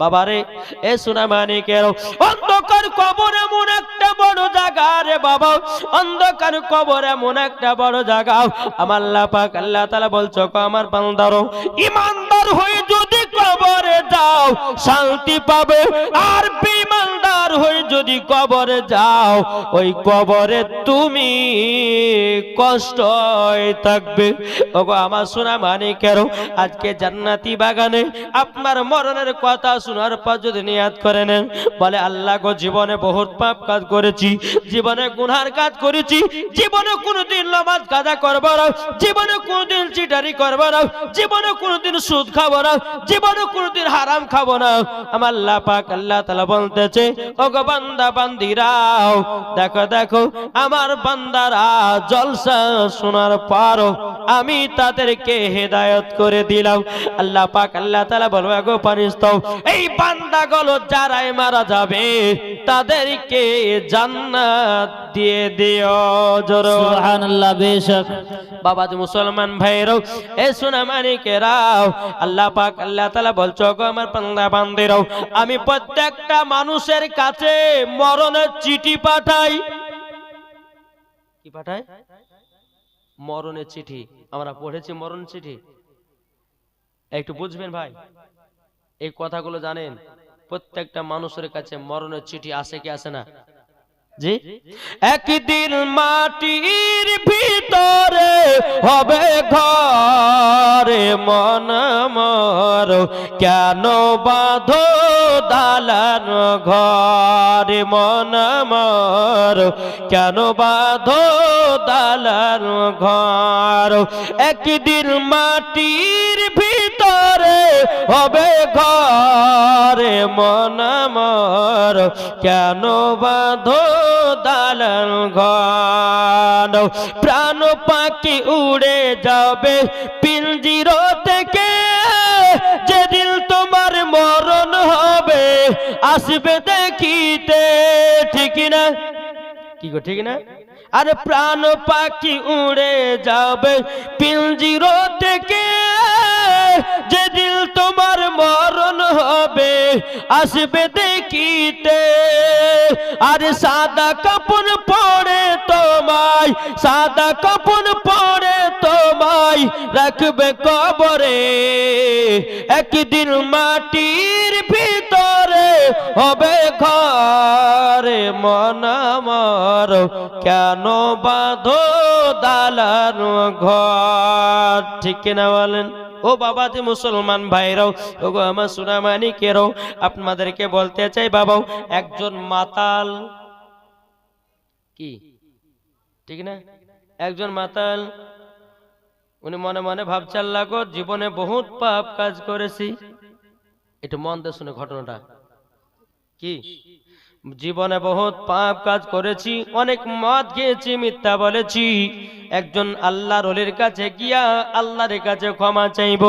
বাবারে এ সোনা মানিকের অন্ধকার কবর এমন একটা বড় জায়গা রে বাবা, অন্ধকার কবর এমন একটা বড় জায়গা। আমার আল্লাহ পাক আল্লাহ তাআলা বলছো আমার বান্দারো ঈমানদার হয়ে যদি কবরে যাও শান্তি পাবে, আর বেঈমানদার হয়ে যদি কবরে যাও ওই কবরে তুমি কষ্ট থাকবে। ওগো আমার সোনা মানিকের আজকে জান্নাতি বাগানে আপনার মরণের কথা শোনার পর যদি নিয়াত করে নেন, বলে আল্লাহ গো জীবনে বহুত পাপ কাজ করেছি, জীবনে গুনার কাজ করেছি, জীবনে কোনোদিন নামাজ কাজা করব না, জীবনে কোনোদিন চিটারি করব না, জীবনে কোনোদিন সুদ খাবো না, জীবনে কোনোদিন হারাম খাবো না। আমার আল্লাহ পাক আল্লাহ তাআলা বলতেছে ওগো বান্দা বান্দিরাও দেখো দেখো আমার বান্দারা জলসা শোনার পর আমি তাদেরকে হেদায়েত করে দিলাম। আল্লাহ পাক আল্লাহ তাআলা বলবে গো ফেরেশতা এই বান্দাগুলো যারাই মারা যাবে তাদেরকে জান্নাত দিয়ে দিও। জোরে সুবহানাল্লাহ। বেশক বাবা যে মুসলমান ভাইরাও এ সোনা মানিকেরাও আল্লাহ পাক আল্লাহ তাআলা বলছো গো আমার বান্দা বান্দিরাও আমি প্রত্যেকটা মানুষের কাছে মরণের চিঠি পাঠাই। কি পাঠাই? মরণের চিঠি। আমরা পড়েছি মরণ চিঠি, একটু বুঝবেন ভাই, এই কথাগুলো জানেন প্রত্যেকটা মানুষের কাছে মরণের চিঠি আসে কি আসে না? জি, একদিন মাটির ভিতরে হবে ঘরে মন মর কেন বাঁধো দালান ঘরে মন মর কেন বাঁধো দালান ঘর। একদিন মাটির ভিতরে হবে ঘরে মন মর কেন বাঁধো দালান ঘর। প্রাণ পাখি উড়ে যাবে পিঞ্জির থেকে, যেদিন তোমার মরণ হবে আসবে দেখিতে। ঠিক না? কি গো ঠিক না? আরে প্রাণ পাখি উড়ে যাবে পিঞ্জির থেকে, যেদিন তোমার মরণ হবে আসবে দেখিতে। আরে সাদা কাপড় পরে তোমায়, সাদা কাপড় পরে তোমায় রাখবে কবরে, একদিন মাটির ভিতরে হবে ঘরে মন আমার কেন বাঁধো দালান ঘর। ঠিক না বলেন? ও বাবা যে মুসলমান ভাইরাও ওগো আমার সোনা মানিকেরাও আপনাদেরকে বলতে চাই বাবাও একজন মাতাল, কি ঠিক না, একজন মাতাল উনি মনে মনে ভাবছে আল্লাহ গো জীবনে বহুত পাপ কাজ করেছি। একটু মন দিয়ে শুনে ঘটনাটা কি, জীবনে বহুত পাপ কাজ করেছি, অনেক মদ খেয়েছি, মিথ্যা বলেছি। একজন আল্লাহর ওলির কাছে গিয়া আল্লাহর কাছে ক্ষমা চাইব,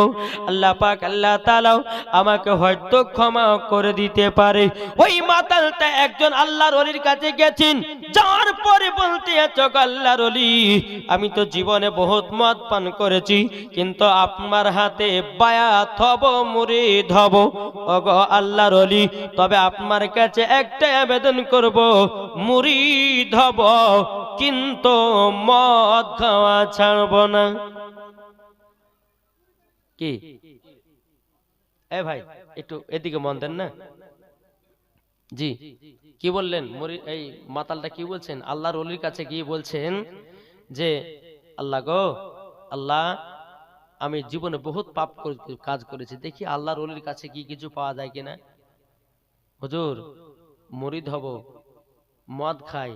আল্লাহ পাক আল্লাহ তাআলা আমাকে হয়তো ক্ষমা করে দিতে পারে। ওই মাতালটা একজন আল্লাহর ওলির কাছে গেছেন, যাওয়ার পরে বলতে আছে আল্লাহর ওলি আমি তো জীবনে বহুত মদ পান করেছি, কিন্তু আপনার হাতে বায়াত হব, মুরিদ হব। ওগো আল্লাহর ওলি তবে আপনার কাছে একটা আবেদন করব, মুরিদ হব কিন্তু মদ খাওয়া ছাড়ব না। কি এ ভাই একটু এদিকে মন দেন না। জি কি বললেন? এই মাতালটা কি বলছেন? আল্লাহর ওলির কাছে গিয়ে বলছেন যে আল্লাহ গো আল্লাহ আমি জীবনে বহুত পাপ কাজ করেছি, দেখি আল্লাহর ওলির কাছে কি কিছু পাওয়া যায় কিনা। হুজুর মুরিদ হব, মদ খাই,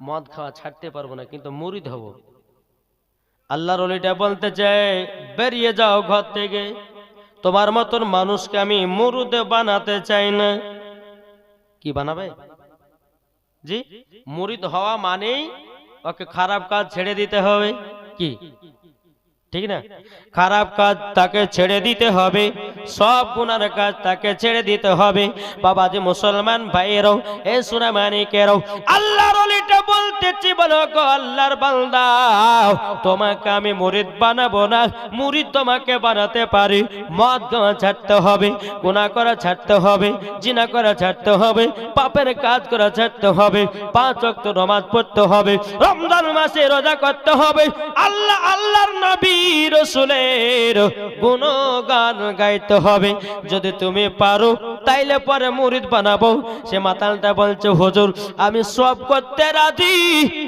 মদ খাওয়া ছাড়তে পারবো না কিন্তু মুরিদ হব। আল্লাহর ওলিটা বলতে চায় বেরিয়ে যাও ঘর থেকে, তোমার মতন মানুষকে আমি মুরিদ বানাতে চাই না। কি বানাবে? জি মুরিদ হওয়া মানেই ওকে খারাপ কাজ ছেড়ে দিতে হবে। কি ঠিক না? খারাপ কাজ তাকে ছেড়ে দিতে হবে, সব গুনার কাজ তাকে ছেড়ে দিতে হবে। বাবা যে মুসলমান ভাইয়েরাও এ সোনা মানিকেরাও আল্লাহর ওলিটা বলতে বলতেছি, বলো গো আল্লাহর বান্দা, তোমাকে আমি মুরিদ বানাবো না, মুরিদ তোমাকে বানাতে পারি। মদ খাওয়া ছাড়তে হবে, গুনাহ করা ছাড়তে হবে, জিনা করা ছাড়তে হবে, পাপের কাজ করা ছাড়তে হবে, 5 ওয়াক্ত নামাজ পড়তে হবে, রমজান মাসে রোজা করতে হবে, আল্লাহর নবী রাসূলের গুণগান গাইতে হবে। যদি তুমি পারো তাইলে পরে মুরিদ বানাবো। সে মাতালটা বলছে, হুজুর আমি সব করতে রাজি,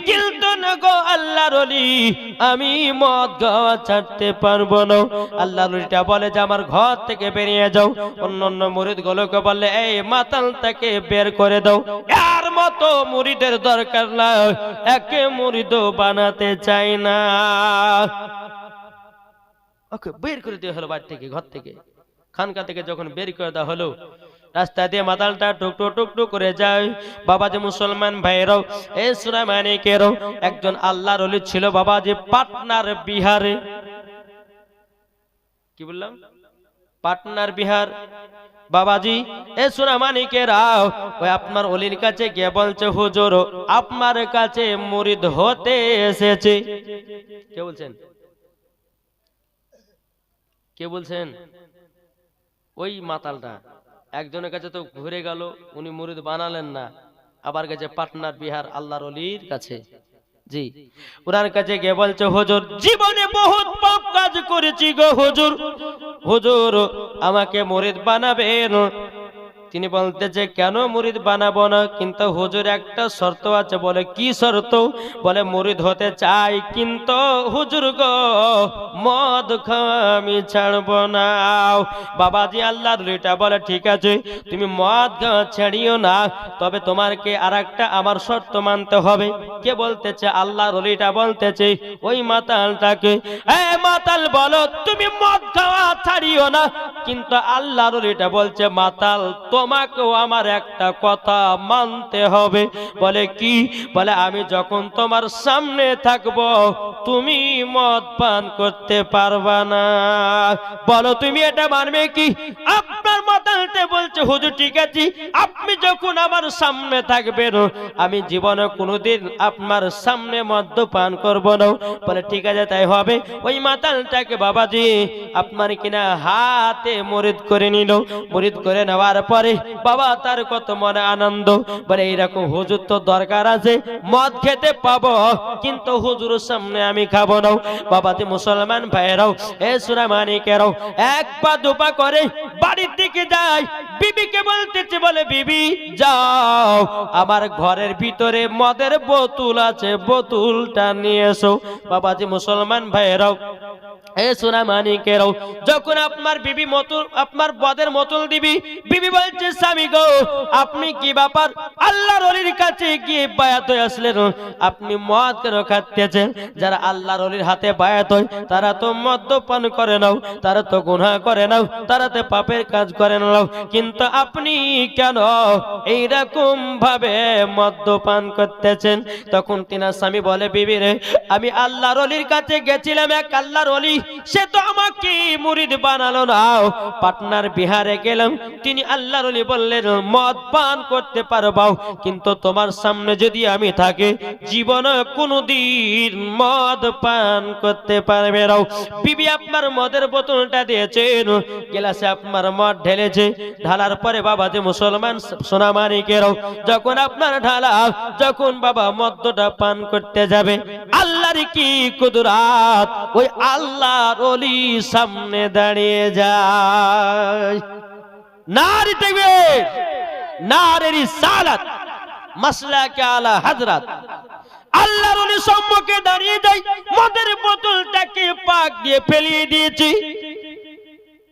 কিন্তু না গো আল্লাহর ওলি, আমি মদ খাওয়া ছাড়তে পারবো না। আল্লাহর ওলিটা বলে যে আমার ঘর থেকে বেরিয়ে যাও। অন্যান্য মুরিদ গুলোকে বললে, এই মাতালটাকে বের করে দাও, এর মতো মুরিদের দরকার নাই, একে মুরিদ বানাতে চাই না। ওকে বের করে দেওয়া হলো বাড়ি থেকে, ঘর থেকে, খানকা থেকে যখন বের করে দেওয়া হলো, রাস্তা দিয়ে মাতালটা টুকটু টুকটু করে যায়। বাবাজি মুসলমান ভাইরাও, এই সুনামানিকেরও একজন আল্লাহর ওলি ছিল বাবাজি পাটনার বিহারে। কি বললাম? পাটনার বিহার। বাবাজি এ সুনামানিকেরাও ওই আপনার ওলির কাছে গিয়ে বলছে, হুজুর আপনার কাছে মুরিদ হতে এসেছে। কে বলছেন? কে বলছেন? ওই মাতালটা একজনের কাছে তো ঘুরে গেল, উনি মুরিদ বানালেন না, আবার গেছে পাটনার বিহার আল্লাহর ওলির কাছে। জি, ওনার কাছে গিয়ে বলছে, হুজুর জীবনে বহুত পাপ কাজ করেছি গো হুজুর, হুজুর আমাকে মুরিদ বানাবেন। তিনি বলতেছে, কেন মুরিদ বানাবো না, কিন্তু হুজুর একটা শর্ত আছে। বলে কি শর্ত? বলে মুরিদ হতে চাই, কিন্তু হুজুর গো মদ খাওয়া আমি ছাড়বো না। বাবাজি আল্লাহর ওলিটা বলে, ঠিক আছে তুমি মদ খাওয়া ছাড়িও না, তবে তোমাকে আরেকটা আমার শর্ত মানতে হবে। কে বলতেছে? আল্লাহর ওলিটা বলতেছে ওই মাতালটাকে, এ মাতাল বলো তুমি মদ খাওয়া ছাড়িও না, কিন্তু আল্লাহর ওলিটা বলছে, মাতাল তোমাকেও আমার একটা কথা মানতে হবে। বলে কি? বলে আমি যখন তোমার সামনে থাকবো তুমি মদ পান করতে পারবা না। বলো তুমি এটা মানবে কি? আপনার মাতালতে বলছে, হুজুর ঠিক আছে, আপনি যখন আমার সামনে থাকবেন আমি জীবনে কোনোদিন আপনার সামনে মদ পান করব না। বলে ঠিক আছে তাই হবে। ওই মাতালটাকে বাবাজি আপনার কিনা হাতে মুরিদ করে নিল। মুরিদ করে নেওয়ার পরে বাবা তার কত মনে আনন্দ। বলে এইরকম হুজুর তো দরকার আছে, মদ খেতে পাবো কিন্তু হুজুরের সামনে আমি খাবো না। বাবাজি মুসলমান ভাইরাও, এ সুনামানিকেরাও, এক পা দুপা করে বাড়ির দিকে যায়। বিবিকে বলতেছে, বলে বিবি যাও আমার ঘরের ভিতরে মদের বোতল আছে, বোতলটা নিয়ে এসো। বাবাজি মুসলমান ভাইরাও, এ সুনামানিকেরাও, যখন আপনার বিবি মতুল আপনার বদের মতুল দিবি, বিবি বলছে, স্বামী গো আপনি কি ব্যাপার আল্লাহর ওলির কাছে গিয়ে বায়াত হয়ে আসলেন, আপনি মদ কেন খাচ্ছেন? যারা আল্লাহর ওলির হাতে বায়াত হয় তারা তো মদ্যপান করে নাও, তারা তো গুনাহ করে নাও, তারা তো পাপের কাজ করে নাও, কিন্তু আপনি কেন এইরকম ভাবে মদ্যপান করতেছেন? তখন তিনার স্বামী বলে, বিবি রে আমি আল্লাহর ওলির কাছে গেছিলাম, এক আল্লাহর ওলি সে তো আমাকে মুরিদ বানালো না। পাটনার বিহারে গেলাম, তিনি আল্লাহর ওলি বললেন মদ পান করতে পারবা, কিন্তু তোমার সামনে যদি আমি থাকি জীবনে কোনোদিন মদ পান করতে পারবে না। বিবি আপনার মদের বোতলটা দিয়েছেন, গ্লাসে আপনার মদ ঢেলেছে, ঢালার পরে বাবা যে মুসলমান সোনামানিকেরাও যখন আপনার ঢালা, যখন বাবা মদটা পান করতে যাবে, আল্লাহর কি কুদরত, ওই আল্লাহর ওলি সামনে দাঁড়িয়ে যায়। নারে তাকবীর, নারে রিসালাত, মাসলাকে আলা হযরত। আল্লাহর ওলি সম্মুখে দাঁড়িয়ে যায়, মদের বোতলটাকে পাক দিয়ে ফেলিয়ে দিয়েছি।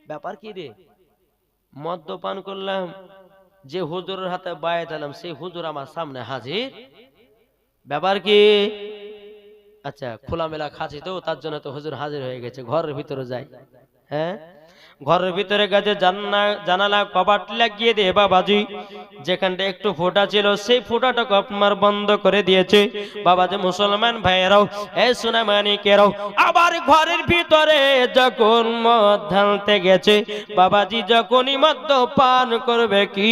ব্যাপার কি রে? মদ পান করলাম, যে হুজুরের হাতে বায়াত হলাম সেই হুজুর আমার সামনে হাজির। ব্যাপার কি? আচ্ছা খোলামেলা খাচ্ছি তো তার জন্য তো হুজুর হাজির হয়ে গেছে। ঘরের ভিতরে যাই, হ্যাঁ ঘরের ভিতরে গেছে, জানালা কবাট লাগিয়ে দিয়ে বাবাজি যেখানটা একটু ফোঁটা ছিল সেই ফোঁটাটাকে আপনার বন্ধ করে দিয়েছে। বাবাজি মুসলমান ভাইয়েরাও, এ সোনামানিকেরাও, আবার ঘরের ভিতরে যখন মদ ঢালতে গেছে, বাবাজি যখনই মদ পান করবে কি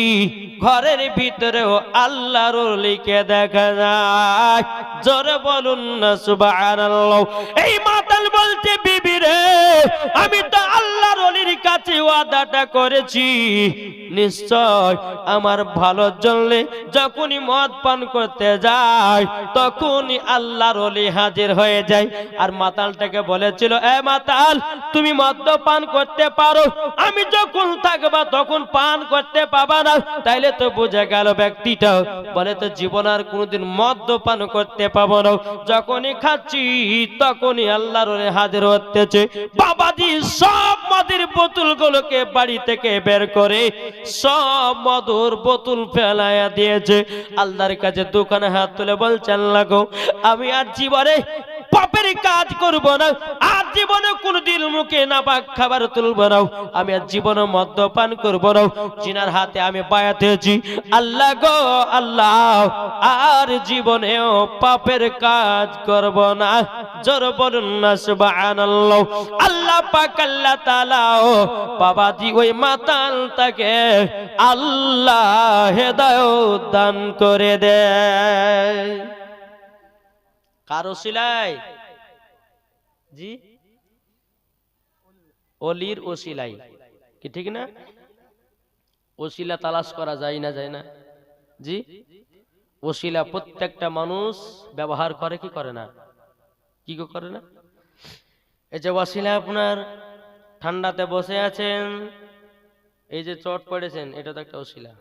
ঘরের ভিতরেও আল্লাহর ওলিকে দেখা যায়। জোরে বলুন না সুবহানাল্লাহ। এই মাতাল বলছে বিবি রে, আমি তো আল্লাহর ওলির কাছে ওয়াদাটা করেছি, নিশ্চয় আমার ভালোর জন্য যখনই মদ পান করতে যায় তখনই আল্লাহর ওলি হাজির হয়ে যায়। আর মাতালটাকে বলেছিল, এ মাতাল, তুমি মদ পান করতে পারো, আমি যখন থাকবা তখন পান করতে পাবা না। তাইলে তো বোঝা গেল ব্যক্তিটা বলে তো জীবন আর কোনোদিন মদ পান করতে পাবো না, যখনই খাচ্ছি তখনই আল্লাহর ওলি হাজির হতেছে। বাবাজি সব মদের বোতলগুলোকে বাড়ি থেকে বের করে সব মধুর বোতল ফেলাইয়া দিয়েছে। আল্লাহর কাছে দোকানে হাত তুলে বলছে, আল্লাহ গো, আমি আর জীবনে পাপের কাজ করব না, আর জীবনে কোনদিন মুখে না পাক খাবার তুলব না, আমি আর জীবনে মদ্যপান করব না। জিনার হাতে আমি বায়াত হয়েছি, আল্লাহ গো আল্লাহ, আর জীবনেও পাপের কাজ করব না। জোর বলুন না সুবহানাল্লাহ। আল্লাহ পাক আল্লাহ তাআলা বাবাজি ওই মাতালটাকে আল্লাহ হেদায়েত দান করে দেয়। কার ওসিলায়? জি, ওলির ওসিলাই। কি ঠিক না? ওসিলা তালাশ করা যায় না, যায় না? জি, ওসিলা প্রত্যেকটা মানুষ ব্যবহার করে কি করে না? কি করে না? এই যে ওসিলা, আপনার ঠান্ডাতে বসে আছেন, এই যে চট পড়েছেন, এটা তো একটা ওসিলা।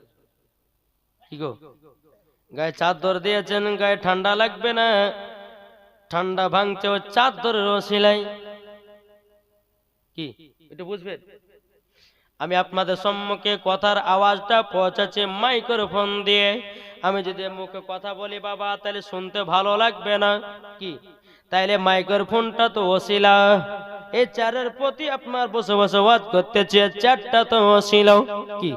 কি গো, গায়ে চাদর দিয়েছেন, গায়ে ঠান্ডা লাগবে না, ঠান্ডা ভাঙছে ওই চাদরের ওসিলাই। কি এটা বুঝবেন? আমি আপনাদের সম্মুখে কথার আওয়াজটা পৌঁছাচ্ছে মাইক্রোফোন দিয়ে। আমি যদি মুখে কথা বলি বাবা, তাহলে শুনতে ভালো লাগবে না। কি তাইলে মাইক্রোফোনটা তো ওসিলা। এই চারের প্রতি আপনার বসে বসে ওয়াজ করতেছে, চারটা তো ওসিলা। কি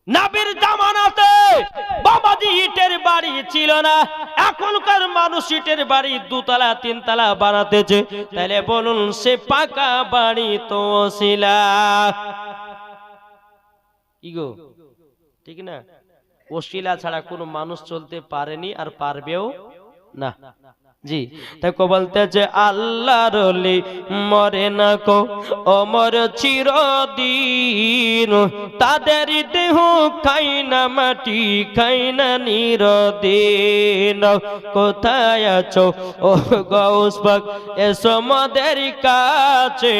নবীর জামানাতে বাবাজি ইটের বাড়ি ছিল না, এখনকার মানুষ ইটের বাড়ি দুতলা তিনতলা বানাতেছে। তাহলে বলুন সে পাকা বাড়ি তো ওসিলা। কি গো, ঠিক না? ওসিলা ছাড়া কোনো মানুষ চলতে পারেনি আর পারবেও না। জি, তাকে বলতেছে আল্লাহর ওলি মরে না কো অমর চিরদিন, তাদের দেহ খাই না মাটি, খাই না নিরদিন। কোথায় আছো ও গাউস পাক, এসো মোদের কাছে।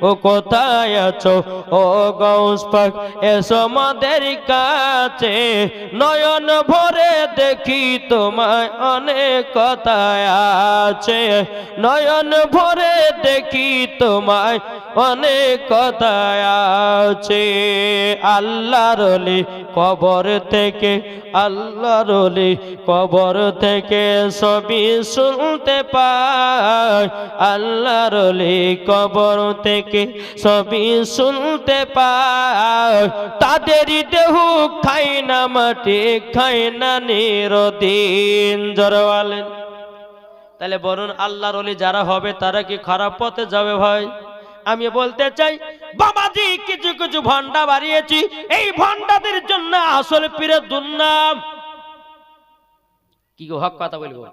ও কোথায় আছো ও গাউস পাক, এসো মোদের কাছে। নয়ন ভরে দেখি তোমায় অনেক কথায় আছে, নয়ন ভরে দেখি তোমায় অনেক কথায় আছে। আল্লাহর ওলি কবর থেকে, আল্লাহর ওলি কবর থেকে সবই শুনতে পায়, আল্লাহর ওলি কবর থেকে সবই শুনতে পায়। তাদেরই দেহ খাই না মাটি, খাই না নিরদিন। জরওয়ালেন। তাহলে বলুন আল্লাহর ওলি যারা হবে তারা কি খারাপ পথে যাবে ভাই? আমি বলতে চাই বাবাজি কিছু কিছু ভন্ডা বাড়িয়েছি, এই ভন্ডাদের জন্য আসল পীরের দুর্নাম। কি গো, হক কথা বলবো?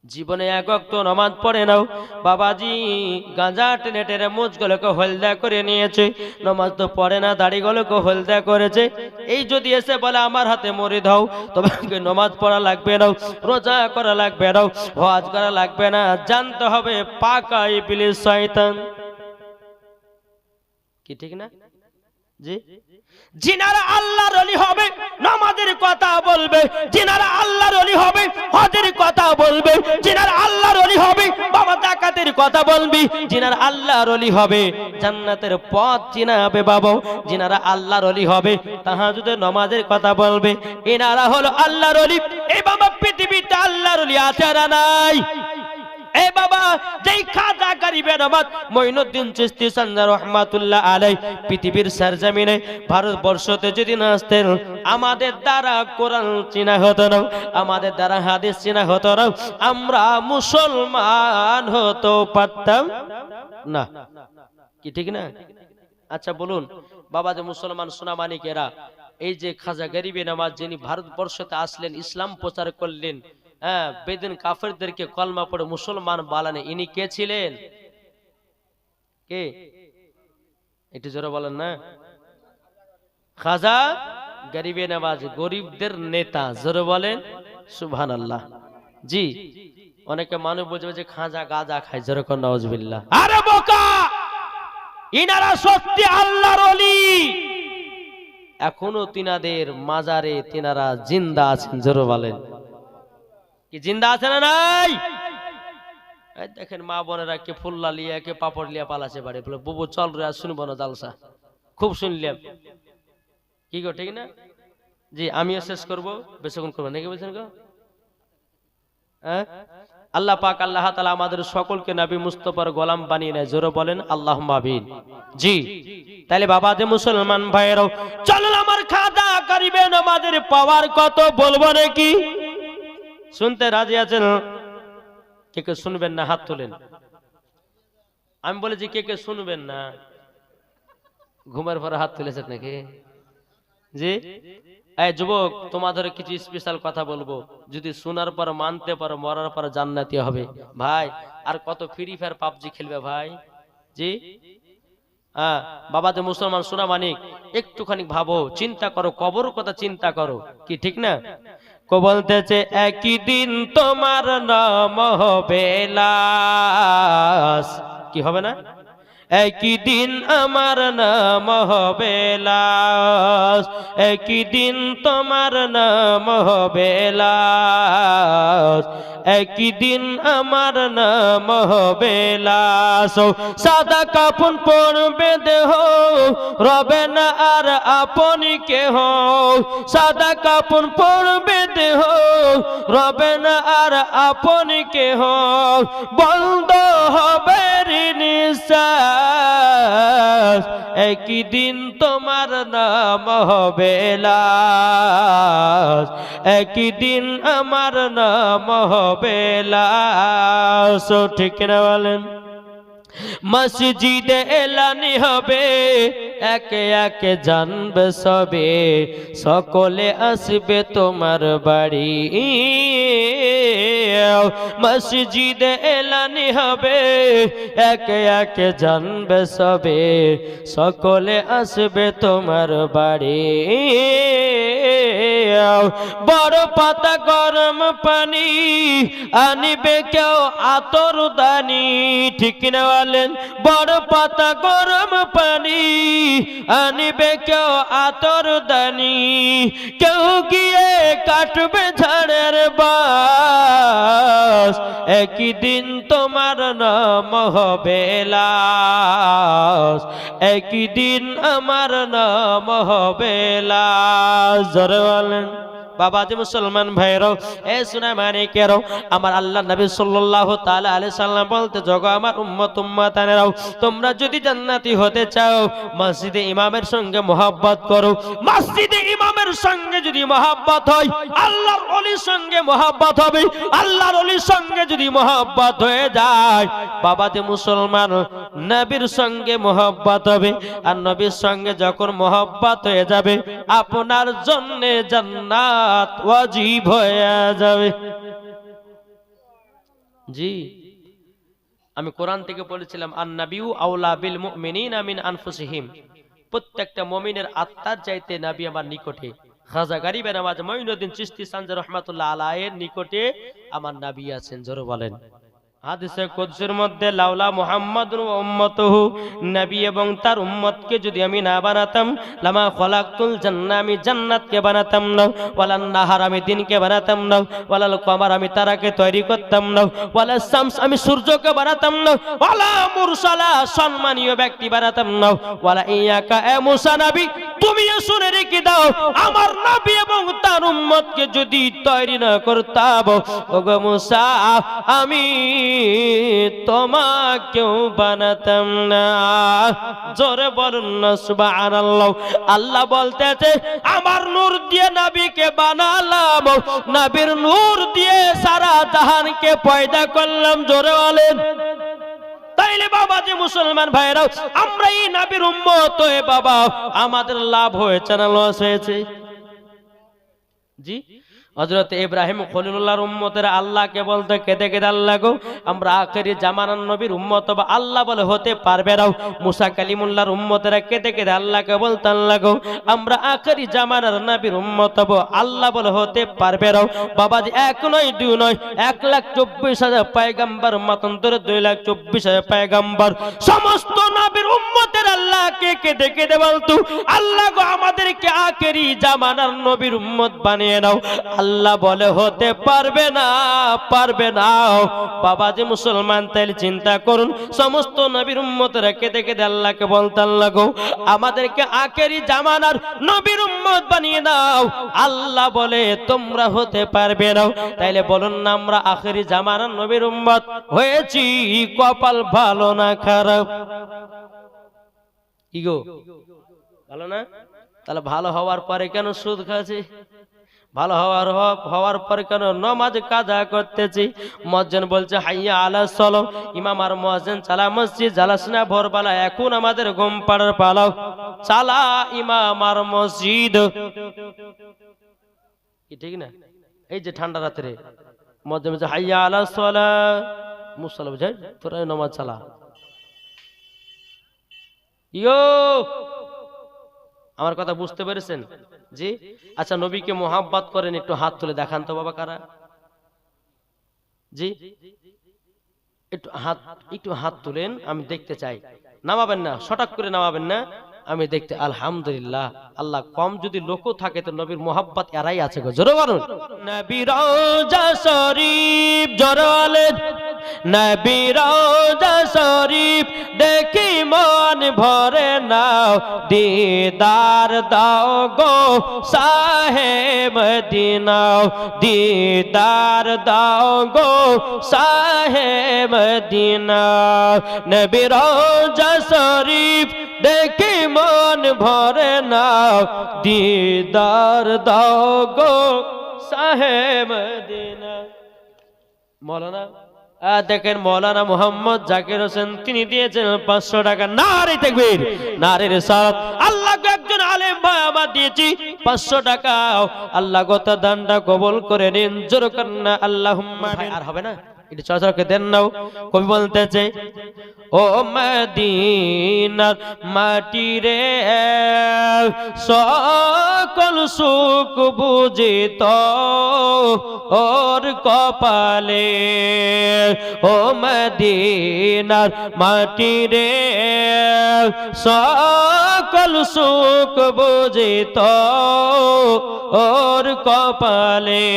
জীবনে এক ওয়াক্ত নামাজ পড়ে নাও, বাবাজি গাঁজা টেনে টেনে মুখগুলোকে হলদা করে নিয়েছে, নামাজ তো পড়ে না, দাড়িগুলোকে হলদা করেছে। এই যদি এসে বলে আমার হাতে মরে দাও, তোমাকে নামাজ পড়া লাগবে না, রোজা করা লাগবে না, হজ করা লাগবে না, জানতে হবে পাকা ইবলিস শয়তান। কি ঠিক না? জি, जिनारा আল্লাহর ওলি হবে নামাজের কথা বলবে, जिनारा আল্লাহর ওলি হবে হজের কথা বলবে, जिनारा আল্লাহর ওলি হবে বাবা যাকাতের কথা বলবি, जिनारा আল্লাহর ওলি হবে জান্নাতের পথ চিনাবে বাবা, जिनारा আল্লাহর ওলি হবে তাহাজ্জুদের নামাজের কথা বলবে, এনারা হলো আল্লাহর ওলি। এই বাবা পৃথিবীতে আল্লাহর ওলি আছে না নাই? এ বাবা যেই খাজা গরিবে নবাব মঈনুদ্দিন চিশতি সানজার রহমাতুল্লাহ আলাইহি পৃথিবীর সরজমিনে ভারতবর্ষতে যদি না আসতেন, আমাদের দ্বারা কোরআন চিনা হতো না, আমাদের দ্বারা হাদিস চিনা হতো না, আমরা মুসলমান হতে পারতাম না। কি ঠিক না? আচ্ছা বলুন, বাবা যে মুসলমান সোনামানিকেরা, এই যে খাজা গরিবে নওয়াজ যিনি ভারতবর্ষতে আসলেন, ইসলাম প্রচার করলেন, হ্যাঁ, বেদিন কাফেরদেরকে কলমা পড়ে মুসলমান বানানে, ইনি কে ছিলেন? কে? একটু জোরে বলেন না। খাজা গরিবে নওয়াজ, গরিবদের নেতা। জোরে বলেন সুবহানাল্লাহ। জি, অনেকে মানুষ বুঝবে যে খাজা গাজা খায়, জোরে কোন নাউজুবিল্লাহ। আরে বোকা, ইনারা সত্যি আল্লাহর ওলি। এখনো তিনাদের মাজারে তিনারা জিন্দা আছেন, জোরে বলেন কি জিন্দা আছে না নাই? দেখেন মা বোনেরা কে ফুল্লা লিয়া, কে পাপড় লিয়া পালাছে বাড়ি, বলে বুবু চল রে আজ শুনবো না জালসা, খুব শুনলাম। কি গো, ঠিক না? জি, আমিও শেষ করবো, বেশিক্ষণ করবো নাকি বলছেন গো? হ্যাঁ, আল্লাহ পাক আল্লাহ তাআলা আমাদের সকলকে নবী মুস্তাফার গোলাম বানিয়ে নেয়, জোরে বলেন আল্লাহুম্মা আমিন। জি, তাহলে বাবা যে মুসলমান ভাইয়েরাও, চলুন আমার খাজা গরিবে নওয়াজের পাওয়ার কত বলবো নাকি? শুনতে রাজি আছেন? কে কে শুনবেন না হাত তোলেন। আমি বলেছি কে কে শুনবেন না? ঘুমের পরে হাত তুলেছেন নাকি? জি, এই যুবক, তোমাদের কিছু স্পেশাল কথা বলবো, যদি শোনার পর মানতে পারো, মরার পর জান্নাতি হবে। ভাই আর কত ফ্রি ফায়ার পাবজি খেলবে ভাই? জি, হ্যাঁ, বাবা যে মুসলমান সোনা মানিক, একটুখানি ভাবো, চিন্তা করো, কবর কথা চিন্তা করো, কি ঠিক না? কো বলতেছে একই দিন তোমার নাম হবে লাশ, কি হবে না? একই দিন আমার নাম হবে লাশ, একই দিন তোমার নাম হবে লাশ, একই দিন আমার নাম হবে লাশ। সাদা কাফন পরবে দেহ, রবে না আর আপনি কেহ। সাদা কাফন পরবে দেহ, রবে না আর আপনি কেহ। বন্ধ হবে নিঃশ্বাস, একই দিন তোমার নাম হবে লাশ, একই দিন আমার নাম হবে লাশ। ঠিক না বলেন? মসজিদে এলানি হবে, একে একে জানবে সবে, সকলে আসবে তোমার বাড়ি। মসজিদে এলানি হবে, একে একে জানবে সবে, সকলে আসবে তোমার বাড়ি। বড় পাতা গরম পানি আনিবে কেউ আতর দানি, ঠিক না বলেন? বড় পাতা গরম পানি আনিবে কেউ আতর দানি, কেউ গিয়ে কাটবে ঝাড়ের বাস, একই দিন তোমার নাম হবে লাশ, একই দিন আমার নাম হবে লাশ। জোরে বলেন। বাবা যে মুসলমান ভাইরাও, এ সোনামানিকেরাও, আমার আল্লাহ নবী সাল্লাল্লাহু তাআলা আলাইহি সাল্লাম বলতে, জগো আমার উম্মত উম্মতানেরাও, তোমরা যদি জান্নাতি হতে চাও, মসজিদে ইমামের সঙ্গে মহব্বত করো। মসজিদে ইমামের সঙ্গে যদি মহব্বত হয়, আল্লাহর ওলির সঙ্গে মহব্বত হবে। আল্লাহর ওলির সঙ্গে যদি মহব্বত হয়ে যায়, বাবা যে মুসলমান, নবীর সঙ্গে মহব্বত হবে। আর নবীর সঙ্গে যখন মহব্বত হয়ে যাবে, আপনার জন্য জান্নাত ওয়াজিব হয়ে যাবে। জি, আমি কোরআন থেকে বলেছিলাম, আন-নাবিয়্যু আওলা বিল মুমিনিনা মিন আনফুসিহিম, প্রত্যেকটা মুমিনের আত্মার চাইতে নবী আমার নিকটে। খাজা গরিবে নওয়াজ মঈনুদ্দিন চিশতি সানজার রাহমাতুল্লাহ আলাইহির নিকটে আমার নবী আছেন। জোরে বলেন। হাদিসে কুদসির মধ্যে, লাউলা মুহাম্মাদুন ওয়া উম্মাতুহু, নবী এবং তার উম্মতকে যদি আমি না বানাতাম, লামা খলাকতুল জান্নাহ, আমি জান্নাতকে বানাতাম না, ওয়ালান নাহার, আমি দিনকে বানাতাম না, ওয়ালাল কমার, আমি তারাকে তৈরি করতাম না, ওয়ালা শামস, আমি সূর্যকে বানাতাম না, ওয়ালা মুরসালা, সম্মানীয় ব্যক্তি বানাতাম না, ওয়ালা ইয়াকা, এ মুসা নবী, তুমিও শুনে রেখে দাও, আমার নবী এবং তার উম্মতকে যদি তৈরি না করতাম, ওগো মুসা, আমি তোমাকেও বানাতাম না। জোরে বলুন না সুবহানাল্লাহ। আল্লাহ বলতেছে, আমার নূর দিয়ে নবীকে বানালাম, নবীর নূর দিয়ে সারা জাহানকে পয়দা করলাম। জোরে বলেন। তাইলে বাবা যে মুসলমান ভাইরাও, আমরা এই নবীর উম্মত হয়ে বাবা আমাদের লাভ হয়েছে না লস হয়েছে? জি, হযরত ইব্রাহিম খলিলুল্লাহর উম্মতেরা আল্লাহকে বলতে কেঁদে কেঁদে, আল্লাহ গো আমরা আখেরি জামানার নবীর উম্মত হব। আল্লাহ বলে হতে পারবে না। মুসা কালিমুল্লাহর উম্মতেরা কেঁদে কেঁদে আল্লাহকে বলতে, আল্লাহ গো আমরা আখেরি জামানার নবীর উম্মত হব। আল্লাহ বলে হতে পারবে না। বাবাজি এক নয় দুই নয়, 1,24,000 পয়গম্বর মতান্তরে 2,24,000 পয়গম্বর সমস্ত নবীর উম্মতের আল্লাহকে কেঁদে কেঁদে বলতো, আল্লাহ গো আমাদেরকে আখেরি জামানার নবীর উম্মত বানিয়ে নাও। আল্লাহ বলে হতে পারবে না, পারবে না। বাবা যে মুসলমান, তাইলে চিন্তা করুন, সমস্ত নবীর উম্মতরা কেঁদে কেঁদে আল্লাহকে বলতে, আল্লাহ গো আমাদেরকে আখেরি জামানার নবীর উম্মত বানিয়ে দাও। আল্লাহ বলে তোমরা হতে পারবে না। তাইলে বলুন না আমরা আখেরি জামানার নবীর উম্মত হয়েছি, কপাল ভালো না খারাপ? কি গো ভালো না? তাহলে ভালো হওয়ার পরে কেন সুদ খাচ্ছি? ভালো হওয়ার পরে কেন নামাজ কাজা করতেছি? মুয়াজ্জিন বলছে হাইয়া আলাস সালাহ, ইমাম আর মুয়াজ্জিন চালা মসজিদ, জ্বালাস না ভোরবেলা, এখন আমাদের ঘুম পাড়ার পালাও, চালা ইমাম আর মসজিদ। কি ঠিক না? এই যে ঠান্ডা রাত্রে মুয়াজ্জিন বলছে হাইয়া আলাস সালাহ, মুসাল্লা বুঝাই তোরা নামাজ চালা। ইয়ো আমার কথা বুঝতে পেরেছেন? জি, আচ্ছা নবীকে মোহাব্বত করেন, একটু হাত তুলে দেখান তো বাবা কারা? জি একটু হাত তুলেন, আমি দেখতে চাই। নামাবেন না, শটাক করে নামাবেন না, আমি দেখতে। আলহামদুলিল্লাহ, আল্লাহ কম যদি লোকও থাকে তো নবীর মোহাব্বত এরাই আছে গো। জোরে বলুন নবী রওজা শরীফ, জোরে বলেন নবী রওজা শরীফ দেখি মন ভরে নাও, দিদার দাও গো শাহে মদিনা, দিদার দাও গো শাহে মদিনা। নবী রওজা শরীফ দেখি মন ভরে নাও, দিদার দাও গো শাহে মদিনা। মৌলানা দেখেন, মৌলানা মোহাম্মদ জাকির হোসেন তিনি দিয়েছেন 500 টাকা। নারে তাকবীর, নারে রিসালাত। আল্লাহকে একজন আলেম ভাই আমার দিয়েছি 500 টাকা। আল্লাহ গত দানটা কবুল করে নিন, জোরে করেন আল্লাহুম্মা। আর হবে না, এটা চর্চাকে দেন নাও। কবি বলতেছে ও মদিনার মাটি রে, সকল সুখ বুঝিত ওর কপালে, ও মদিনার মাটি রে, সকল সুখ বুঝিত ওর কপালে।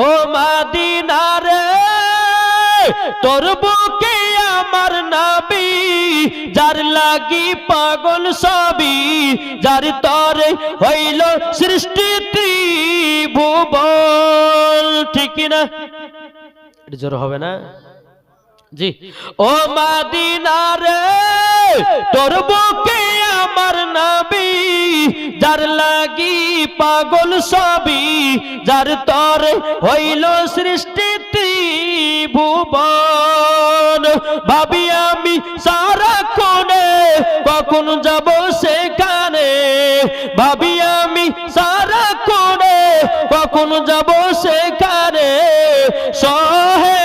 ও মদিনা রে তোর বুকে আমার নবী, যার লাগি পাগল সবই, যার তরে হইল সৃষ্টি ত্রিভুবন। ঠিক না? এটা জোর হবে না? জি, ও মদিনা রে তোর বুকে আমার নবী, যার লাগি পাগল সবই, যার তরে হইল সৃষ্টি ত্রিভুবন। ভাবি আমি সারা কোণে কখন যাব সেখানে, ভাবি আমি সারা কোণে কখন যাব সেখানে, সহে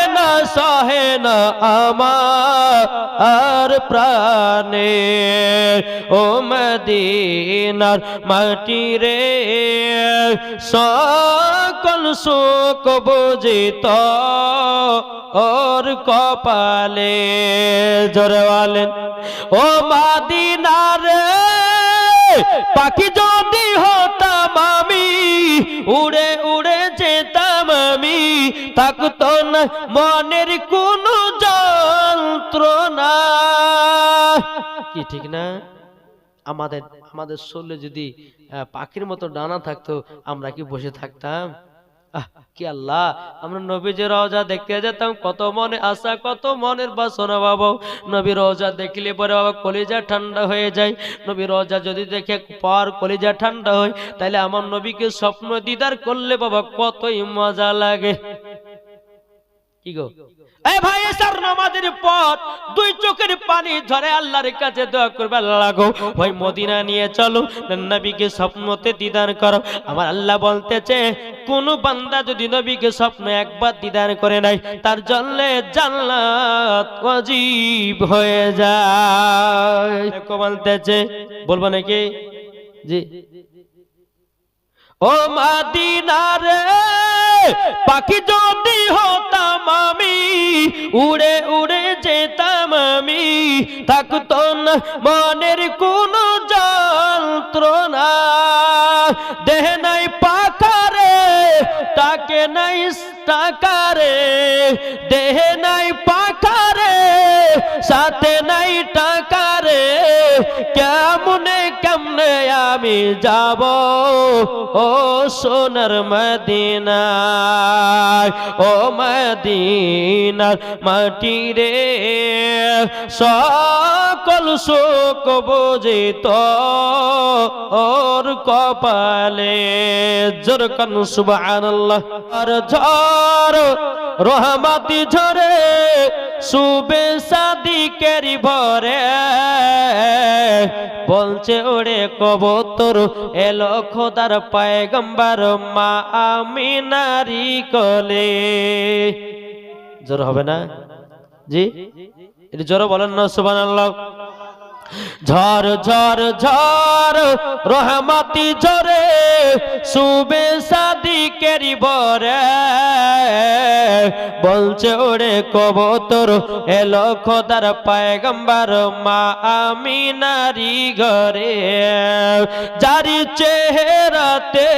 না আমার প্রাণে। ও মদিনার মাটি রে সকল সুখ বুঝিত ওর কপালে। জোরে বলেন ও মদিনা রে পাখি যদি হতাম আমি, উড়ে উড়ে যেতাম আমি, থাকতো না মনের কোনো যন্ত্রণা। কি ঠিক না? আমাদের শরীরে যদি পাখির মতো ডানা থাকতো, আমরা কি বসে থাকতাম? কি আল্লাহ, আমরা নবীজির রওজা দেখতে যেতাম, কত মনে আশা, কত মনের বাসনা বাবা। নবীর রওজা দেখলে পরে বাবা কলিজা ঠান্ডা হয়ে যায়। নবীর রওজা যদি দেখে পর কলিজা ঠান্ডা হয়, তাহলে আমার নবীকে স্বপ্ন দিদার করলে বাবা কতই মজা লাগে। কি গো এই ভাই এসার নামাজের পর দুই চোখের পানি ঝরে আল্লাহর কাছে দোয়া করবে, আল্লাহ গো ওই মদিনা নিয়ে চলো, নবীকে স্বপ্নতে দিদার করো। আমার আল্লাহ বলতেছে কোন বান্দা যদি নবীকে স্বপ্নে একবার দিদার করে নাই তার জন্য জান্নাত ওয়াজিব হয়ে যায়। বলতেছে বলবো নাকি জি ও মদিনা রে পাখি যদি হতাম আমি উড়ে উড়ে যেতাম আমি, থাকতো না মনের কোনো যন্ত্রণা, দেহ নাই পাখারে তাকে নাই টাকারে, দেহ নাই পাখারে সাথে নাই টাকারে, কেমনে কেমনে আমি যাব ও সোনার মদিনায়, ও মদিনার মাটি রে সকল শোক বুঝিত ওর কপালে। জোর কান সুবহানাল্লাহ। আর ঝড় রহমতি ঝরে শুবে সাদিকের ভরে, বলছে ওরে কবুতর এলো খোদার পয়গম্বর মা আমিনারি কোলে। জোর হবে না জি, এটা জোরে বলেন না সুবহানাল্লাহ। ঝড় ঝড় ঝড় রহমতি ঝরে শুবে সাদিকের ভরে, বলছে ওরে কবুতর এলো খোদার পয়গম্বর মা আমিনারি ঘরে, জারি চেহারাতে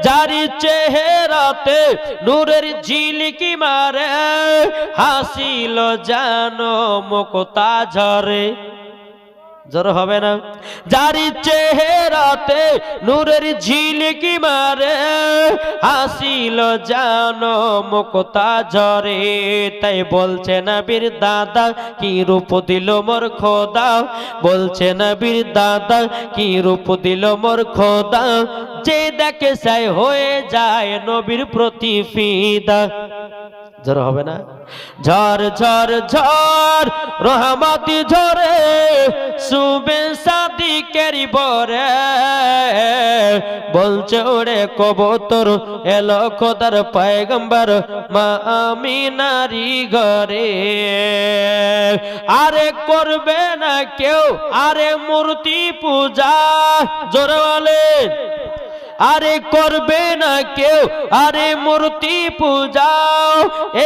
জারি চেহারাতে নূরের ঝিলকি মারে, হাসিল জানো মুক্তা ঝরে। জোর হবে না। জারি চেহারাতে নূরের ঝিলকি মারে, হাসিল জানো মুক্তা ঝরে। তাই বলছে নবীর দাদা কি রূপ দিল মোর খোদা, বলছে নবীর দাদা কি রূপ দিল মোর খোদা, যে দেখে সাই হয়ে যায় নবীর প্রতি ফিদা। জোর হবে না। ঝড় ঝড় ঝড় রহমতি ঝরে শুবে সাদিকের ভরে, বলছে ওরে কবুতর এলো খোদার পয়গম্বর মা আমিনারি ঘরে। আরে করবে না কেউ আরে মূর্তি পূজা, জোরে বলেন আরে করবে না কেউ আরে মূর্তি পূজা,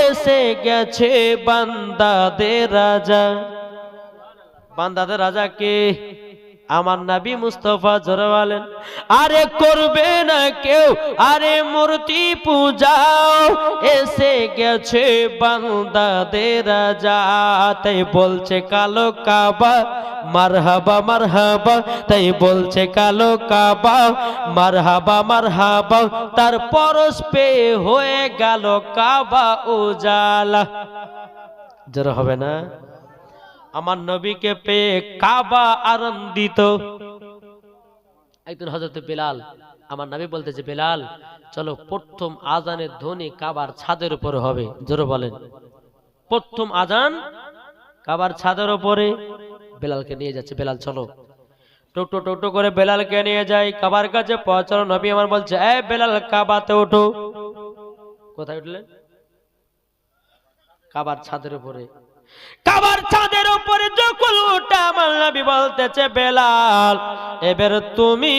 এসে গেছে বান্দাদের রাজা। বান্দাদের রাজা কে? আমার নবী মুস্তাফা। জোরে বলেন আরে করবে না কেউ আরে মূর্তি পূজা, এসে গেছে বান্দাদের রাজা। তাই বলছে কালো কাবা মারহাবা মারহাবা, তাই বলছে কালো কাবা মারহাবা মারহাবা, তার পরশ পেয়ে হয়ে গেল কাবা উজালা। জোরে হবে না। আমার নবীকে পেয়ে কাবা আনন্দিত। একদিন হযরত বেলাল, আমার নবী বলতেছে বেলাল চলো প্রথম আজানের ধ্বনি কাবার ছাদের উপরে হবে। জোরে বলেন প্রথম আজান কাবার ছাদের উপরে। বেলালকে নিয়ে যাচ্ছে, বেলাল চলো। টোটো টোটো করে বেলালকে নিয়ে যাই, কাবার কাছে পৌঁছালো। নবী আমার বলছে এ বেলাল কাবাতে ওঠো। কোথায় উঠলেন? কাবার ছাদের উপরে। কাবার ছাদের উপরে যখন ওঠা আমার নবী বলতেছে বেলাল এবার তুমি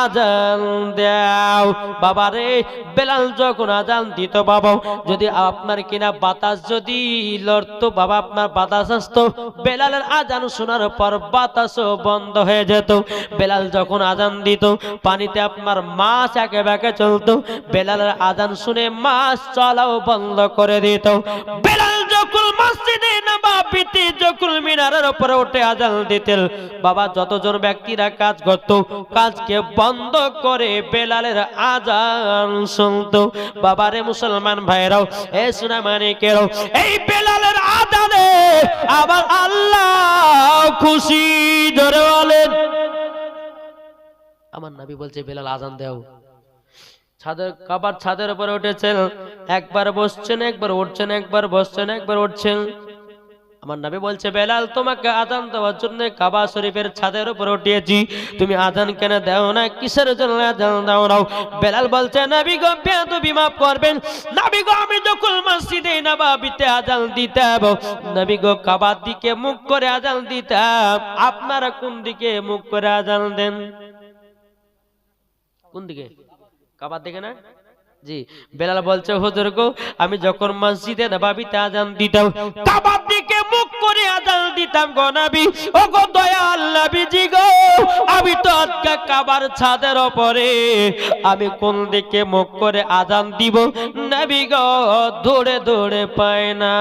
আজান দাও। বাবা রে বেলাল যখন আজান দিত বাবা, যদি আপনার কিনা বাতাস যদি লড়তো বাবা, আপনার বাতাস আসতো, বেলালের আজান শোনার পর বাতাসও বন্ধ হয়ে যেত। বেলাল যখন আজান দিত পানিতে আপনার মাছ একে বেঁকে চলতো, বেলালের আজান শুনে মাছ চলাও বন্ধ করে দিত। বেলাল যখন মসজিদে নববীতে যখন মিনারের উপরে উঠে আজান দিতেন বাবা, যতজন ব্যক্তিরা কাজ করত কাজকে বন্ধ করে বেলালের আজান শুনতো। বাবারে মুসলমান ভাইরাও এ সোনা মানিকেরাও, এই বেলালের আজানে আবার আল্লাহ খুশি। ধরে বলেন আমার নবী বলছে বেলাল আজান দাও। কাবার ছাদের উপরে উঠেছেন, একবার বসছেন, একবার উঠছেন, একবার বসছেন, একবার উঠছেন। আমার নবী বলছে, বেলাল তোমাকে আযান দেওয়ার জন্য কাবা শরীফের ছাদের উপর উঠিয়েছি, তুমি আযান কেন দাও না, কিসের জন্য আযান দাও না? বেলাল বলছে, নবী গো বেয়াদবি মাফ করবেন, নবী গো আমি যখন মসজিদে নববীতে আযান দিতাম, নবী গো কাবার দিকে মুখ করে আযান দিতাম, আপনারা কোন দিকে মুখ করে আযান দেন? কোন দিকে? কাবার দিকে না? জি। বেলাল বলছে, হুজুর গো আমি যখন মসজিদে নববীতে আযান দিতাম কাবার দিকে মুখ করে আযান দিতাম গো নবী। ও গো দয়াল নবীজি গো, আমি তো আজকে কাবার ছাদের উপরে, আমি কোন দিকে মুখ করে আযান দিব নবী গো দৌড়ে দৌড়ে পাই না।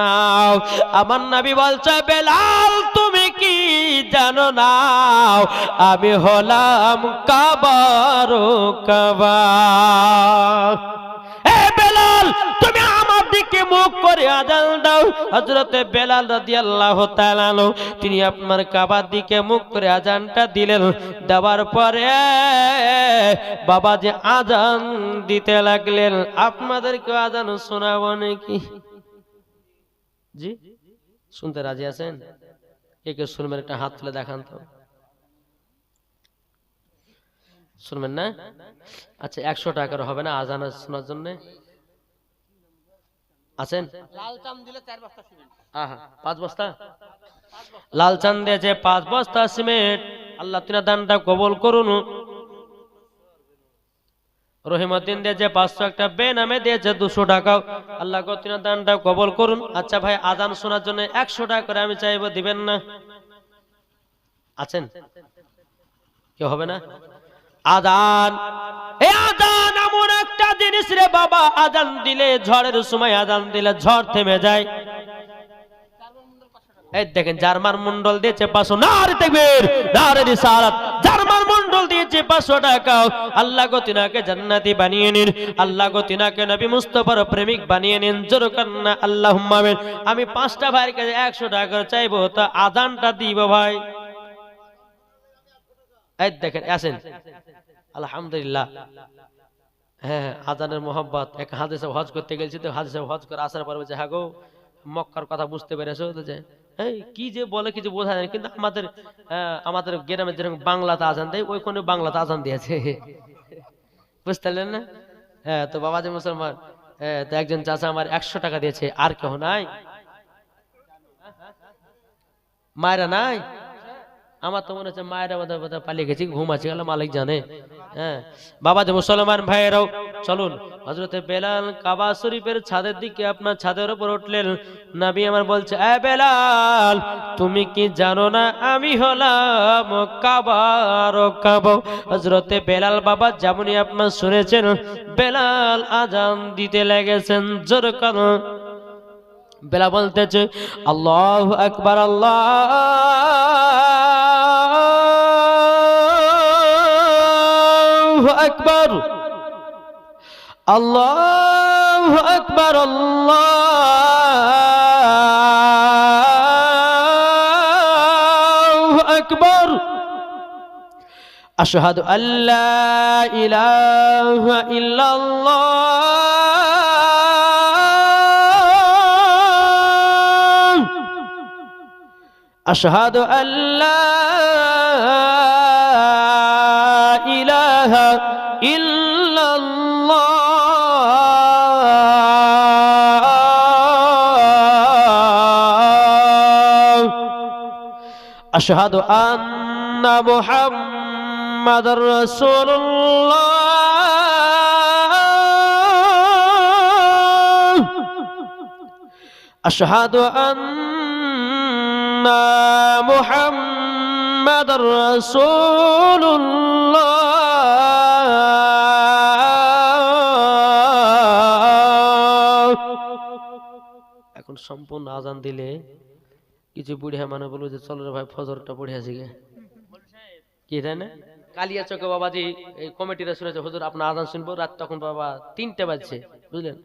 আমার নবী বলছে, বেলাল তুমি কি জানো না আমি হলাম কাবার কাবা? তুমি আমার দিকে মুখ করে আযান দাও। হযরতে বেলাল রাদিয়াল্লাহু তাআলা আনহু তিনি আপনার কাবার দিকে মুখ করে আযানটা দিলেন। দেওয়ার পরে বাবা যে আযান দিতে লাগলেন, আপনাদেরকে আযান শোনাবো নাকি? জি, শুনতে রাজি আছেন? কে কে শুনবেন একটা হাত তুলে দেখান তো। শুনবেন না? আচ্ছা 100 টাকার হবে না আযান শোনার জন্য? আছেন? লাল চাঁদ দিলে 4 বস্তা সিমেন্ট। 5 বস্তা লাল চাঁদ দিয়েছে, 5 বস্তা সিমেন্ট। আল্লাহ তিনা দানটা কবুল করুন। রহিমউদ্দিন দিয়েছে 500, একটা বেনামে দিয়েছে 200 টাকা। আল্লাহ গো তিনা দানটা কবুল করুন। আচ্ছা ভাই আযান শোনার জন্য 100 টাকা করে আমি চাইবো, দিবেন না? আছেন? কেউ হবে না? আযান, এই আযান এমন একটা জিনিস রে বাবা, আযান দিলে ঝড়ের সময় আযান দিলে ঝড় থেমে যায়। এই দেখেন জার্মান মন্ডল দিয়েছে 500, নারে তাকবীর, নারে রিসালাত। জার্মান মন্ডল দিয়েছে 500 টাকা। আল্লাহ গো তিনাকে জান্নাতি বানিয়ে নিন, আল্লাহ গো তিনাকে নবী মুস্তাফার প্রেমিক বানিয়ে নিন। জোরে কান্না আল্লাহুম্মা আমিন। আমি 5টা ভাইয়ের কাছে 100 টাকা চাইবো, তা আযানটা দিব ভাই। এই দেখেন আসেন, আলহামদুলিল্লাহ। হ্যাঁ, আযানের মোহাব্বত। এক হাদিসে হজ করতে গেছি, তো হাদিসে হজ করে আসার পর বলছে, হ্যাঁ গো মক্কার কথা বুঝতে পেরেছো? তো যে এই কি যে বলে কিছু বোঝা যায়, কিন্তু আমাদের গ্রামে যেরকম বাংলাতে আযান দেয়, ওইখানে বাংলাতে আযান দিয়েছে। বুঝতে পারলেন না? হ্যাঁ, তো বাবা যে মুসলমান, তো একজন চাচা আমার 100 টাকা দিয়েছে। আর কেউ নাই? মায়েরা নাই? আমার তো মনে হচ্ছে মায়েরা বোধহয় পালিয়ে গেছি, ঘুম আছে, আল্লাহ মালিক জানে। হ্যাঁ বাবা যে মুসলমান ভাইয়েরাও চলুন, হযরতে বেলাল কাবা শরীফের ছাদের দিকে, আপনার ছাদের উপর উঠলেন। নবী আমার বলছে, এ বেলাল তুমি কি জানো না আমি হলাম কাবার কাবা? হযরতে বেলাল বাবা যেমনই আপনার শুনেছেন, বেলাল আযান দিতে লেগেছেন। জোরে কানো বেলা বলতেছে, আল্লাহু আকবার, আল্লাহু আকবার, আল্লাহু আকবার, আল্লাহু আকবার, আশহাদু আল্লা ইলাহা ইল্লাল্লাহ, আশহাদু আল্লা ইলাহা ইল্লাল্লাহ, আশহাদু আন্না মুহাম্মাদুর রাসূলুল্লাহ, আশহাদু আন্না মুহাম্মাদুর রাসূলুল্লাহ। এখন সম্পূর্ণ আযান দিলে কিছু বুড়িয়া মানুষ বলবো যে চলো রে ভাই ফজরটা পড়ে আসি গে, কি তাই না? কালিয়া চকে বাবাজি এই কমিটিরা শুনেছে, হুজুর আপনার আযান শুনবো। রাত তখন বাবা 3টে বাজছে, বুঝলেন?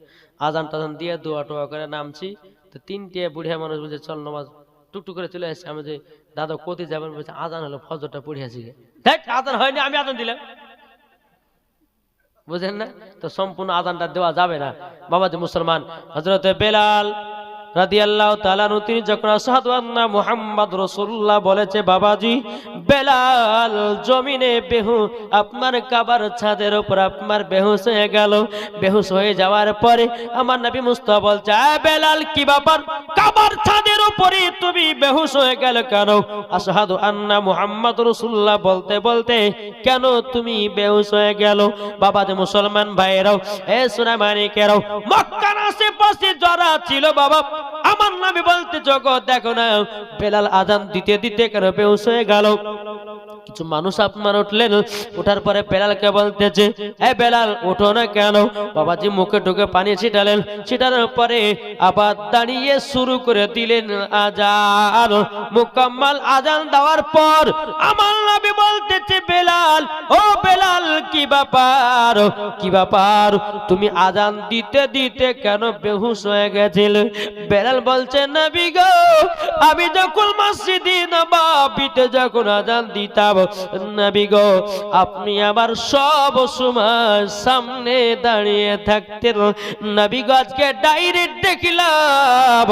আযান টাযান দিয়ে দোয়া টোয়া করে নামছি, তো 3টে বুড়িয়া মানুষ বলছে চল নামাজ, টুকটুক করে চলে আসছে। আমি যে দাদা কোথায় যাবেন? বলছে আযান হলো, ফজরটা পড়ে আসি গে। দেখ আযান হয়নি, আমি আযান দিলাম। বুঝেন না? তো সম্পূর্ণ আযানটা দেওয়া যাবে না বাবাজি মুসলমান। হযরতে বেলাল রাদিয়াল্লাহু তাআলা আনহু তিনি যখন আশহাদু আন্না মুহাম্মদ রাসূলুল্লাহ বলেছে, বাবাজি বেলাল জমিনে আপনার কাবার ছাদের উপর আপনার বেহুশ হয়ে গেল। বেহুশ হয়ে যাওয়ার পরে আমার নবী মুস্তাফা বলছে, বেলাল কি ব্যাপার, কাবার ছাদের উপরে তুমি বেহুশ হয়ে গেল কেন? আশহাদু আন্না মুহাম্মদ রাসূলুল্লাহ বলতে বলতে কেন তুমি বেহুশ হয়ে গেল? বাবাজি মুসলমান ভাইরাও, এ সোনামানিকেরাও, মক্কার আশেপাশে যারা ছিল বাবা, আমার নবী বলতে জগৎ দেখো না বেলাল আযান দিতে দিতে কেন বেহুশ হয়ে গেল। কিছু মানুষ আপনার উঠলেন, ওঠার পরে বেলালকে বলতেছে, এ বেলাল ওঠো না কেন? বাবাজি মুখে ঢুকে পানি ছিটালেন, ছিটানোর পরে আবার দাঁড়িয়ে শুরু করে দিলেন আযান। মুকাম্মাল আযান দেওয়ার পর আমার নবী বলতেছে, বেলাল ও বেলাল কি ব্যাপার, কি ব্যাপার, তুমি আযান দিতে দিতে কেন বেহুশ হয়ে গেছিলে? বেলাল বলছে, নবী গো আমি যখন মসজিদে নববীতে যখন আযান দিতাম, নবী গো আপনি আবার সব সময় সামনে দাঁড়িয়ে থাকতেন, নবী গো আজকে ডাইরেক্ট দেখলাম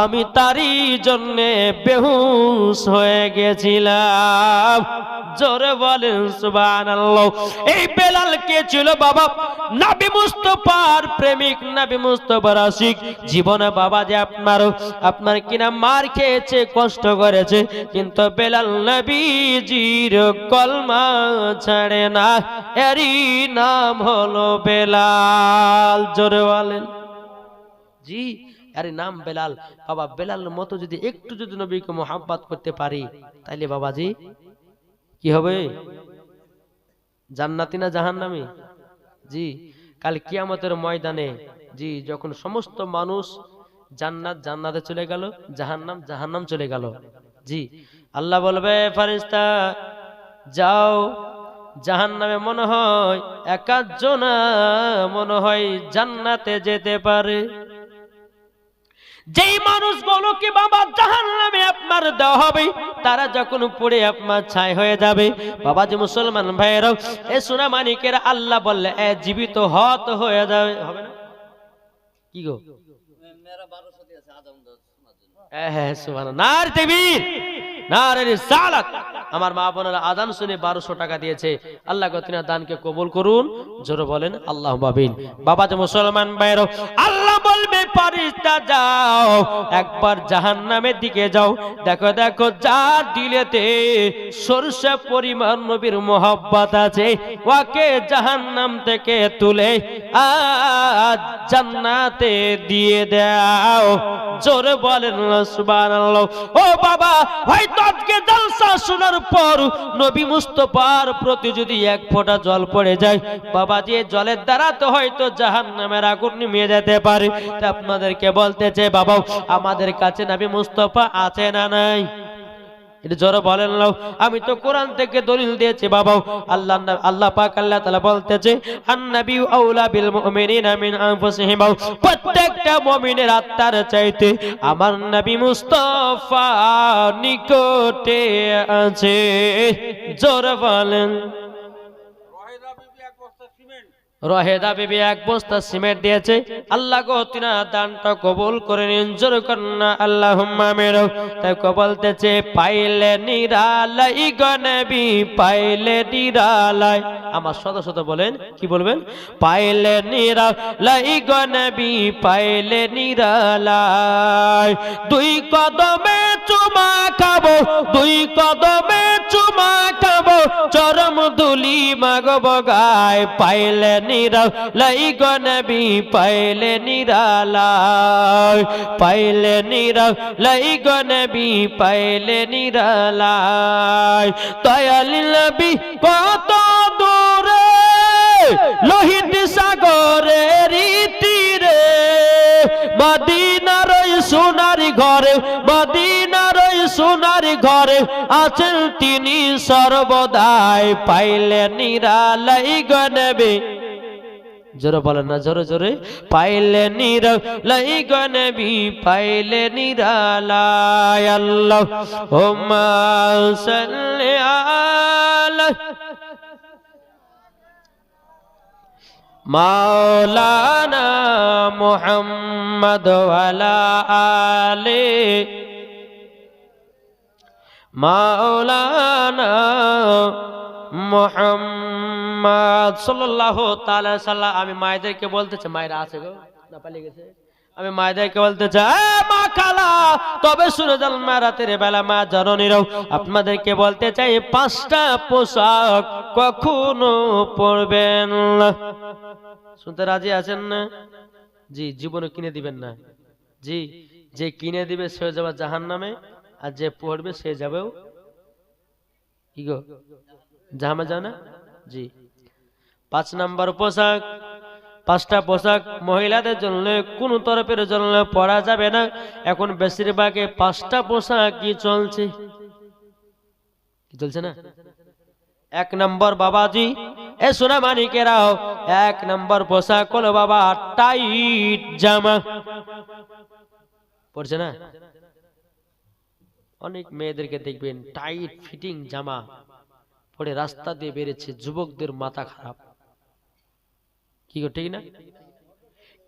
আমি তারই জন্য বেহুশ হয়ে গেছিলাম। জোরে বলেন সুবহানাল্লাহ। এই বেলাল কে ছিল বাবা? নবী মুস্তাফার প্রেমিক, নবী মুস্তাফার আশিক। জীবনে বাবা যে আপনার কিনা মার খেয়েছে, কষ্ট করেছে, কিন্তু বেলাল নবীজির কলমা ছাড়ে না, এরই নাম হলো বেলাল। জোরে বলেন জি, আরে নাম বেলাল। বাবা বেলালের মতো যদি একটু যদি নবীকে মোহাব্বত করতে পারি, তাইলে বাবাজি কি হবে? জান্নাতি না জাহান্নামী? জি, কাল কিয়ামতের ময়দানে জি যখন সমস্ত মানুষ জান্নাত জান্নাতে চলে গেল, জাহান্নাম জাহান্নাম চলে গেল, জি আল্লাহ বলবে, ফেরেশতা যাও জাহান্নামে মনে হয় একাজন মনে হয় জান্নাতে যেতে পারে। যেই মানুষগুলোকে বাবা জাহান্নামে আপনার দেওয়া হবে, তারা যখন পড়ে আপনার ছাই হয়ে যাবে। বাবা যে মুসলমান ভাইয়েরাও, এ সোনা মানিকেরা, আল্লাহ বললে এ জীবিত হত হয়ে যাবে, হবে না কি গো? হ্যাঁ সুবহানাল্লাহ, নারে তাকবীর, নারে রিসালাত। আমার মা বোনেরা আযান শুনে 1200 টাকা দিয়েছে, আল্লাহ গতিনা দানকে কবুল করুন। জোরে বলেন আল্লাহুম্মা আমিন। বাবা যে মুসলমান ভাইরা, আল্লাহ বলবে ফেরেশতা যাও একবার জাহান্নামের দিকে যাও, দেখো দেখো যার দিলেতে সরষে পরিমাণ নবীর মোহাব্বত আছে, ওকে জাহান্নাম থেকে তুলে আজ জান্নাতে দিয়ে দাও। জোরে বলেন সুবহানাল্লাহ। ও বাবা, হয়তো আজকে জলসা শোনার পর নবী মুস্তাফার প্রতি যদি এক ফোঁটা জল পড়ে যায়, বাবা যে জলের দ্বারা তো হয়তো জাহান্নামের আগুন নিভিয়ে যেতে পারে। তা আপনাদেরকে বলতেছে বাবা, আমাদের কাছে নবী মুস্তাফা আছে না নাই? এটা জোরে বলেন না। আমি তো কোরআন থেকে দলিল দিয়েছি বাবা। আল্লাহ পাক আল্লাহ তাআলা বলতেছে, আন-নাবিয়্যু আউলা বিল মুমিনিনা মিন আনফুসিহিম, প্রত্যেকটা মুমিনের আত্মার চাইতে আমার নবী মুস্তাফা নিকটে আছে। জোরে বলেন। রহেদা বিবি এক বস্তা সিমেন্ট দিয়েছে, আল্লাহ গো তিনা দানটা কবুল করে নিন। জোরে কন্না আল্লাহুম্মা আমিন। তাই বলতেছে, পাইলে নিরালাই গো নবী, পাইলে নিরালাই। আমার শত শত বলেন, কি বলবেন? পাইলে নিরালাই গো নবী, পাইলে নিরালাই। দুই কদমে চুমা খাবো, দুই কদমে চুমা খাবো, চরম দুলি মাগব গায়। পাইলে নিরালাই গো নবী, পাইলে নিরালাই, পাইলে নিরালাই গো নবী, পাইলে নিরালাই। দয়াল নবী কত দূরে, লোহিত সাগরের তীরে, মদিনার সোনার ঘরে, মদিনার সোনার ঘরে আছেন তিনি সর্বদাই। পাইলে নিরালাই গো নবী, জোরে বলেন না, জোরে জোরে। পাইলে নিরালাই গো নবী, পাইলে নিরালাই। আল্লাহুম্মা সাল্লি আলা মাওলানা মুহাম্মদ ওয়ালা আলে মাওলানা মুহাম্মদ সাল্লাল্লাহু তাআলা সাল্লাম। আমি মায়েদেরকে বলতে চাই, মায়েরা আছে গো না পালিয়ে গেছে, আমি মায়েদেরকে বলতে চাই মা খালা, তবে শুনে যান মা, রাতের বেলা মা জননীরাও আপনাদেরকে বলতে চাই 5টা পোশাক কখনো পরবেন না। শুনতে রাজি আছেন না? জি, জীবনে কিনে দিবেন না। জি, যে কিনে দিবে সে যাবে জাহান্নামে, আর যে পড়বে সে যাবেও কি গো জাহামে যাও না। জি, 5 নাম্বার পোশাক, 5টা পোশাক মহিলাদের জন্য কোন তরফের জন্য পরা যাবে না। এখন বেশিরভাগে 5টা পোশাক কি চলছে, কি চলছে না? 1 নম্বর বাবাজি এ সোনা মানিকেরাও, 1 নম্বর পোশাক হলো বাবা টাইট জামা। পড়ছে না? অনেক মেয়েদেরকে দেখবেন টাইট ফিটিং জামা পরে রাস্তা দিয়ে বেরিয়েছে, যুবকদের মাথা খারাপ। কি গো ঠিক না?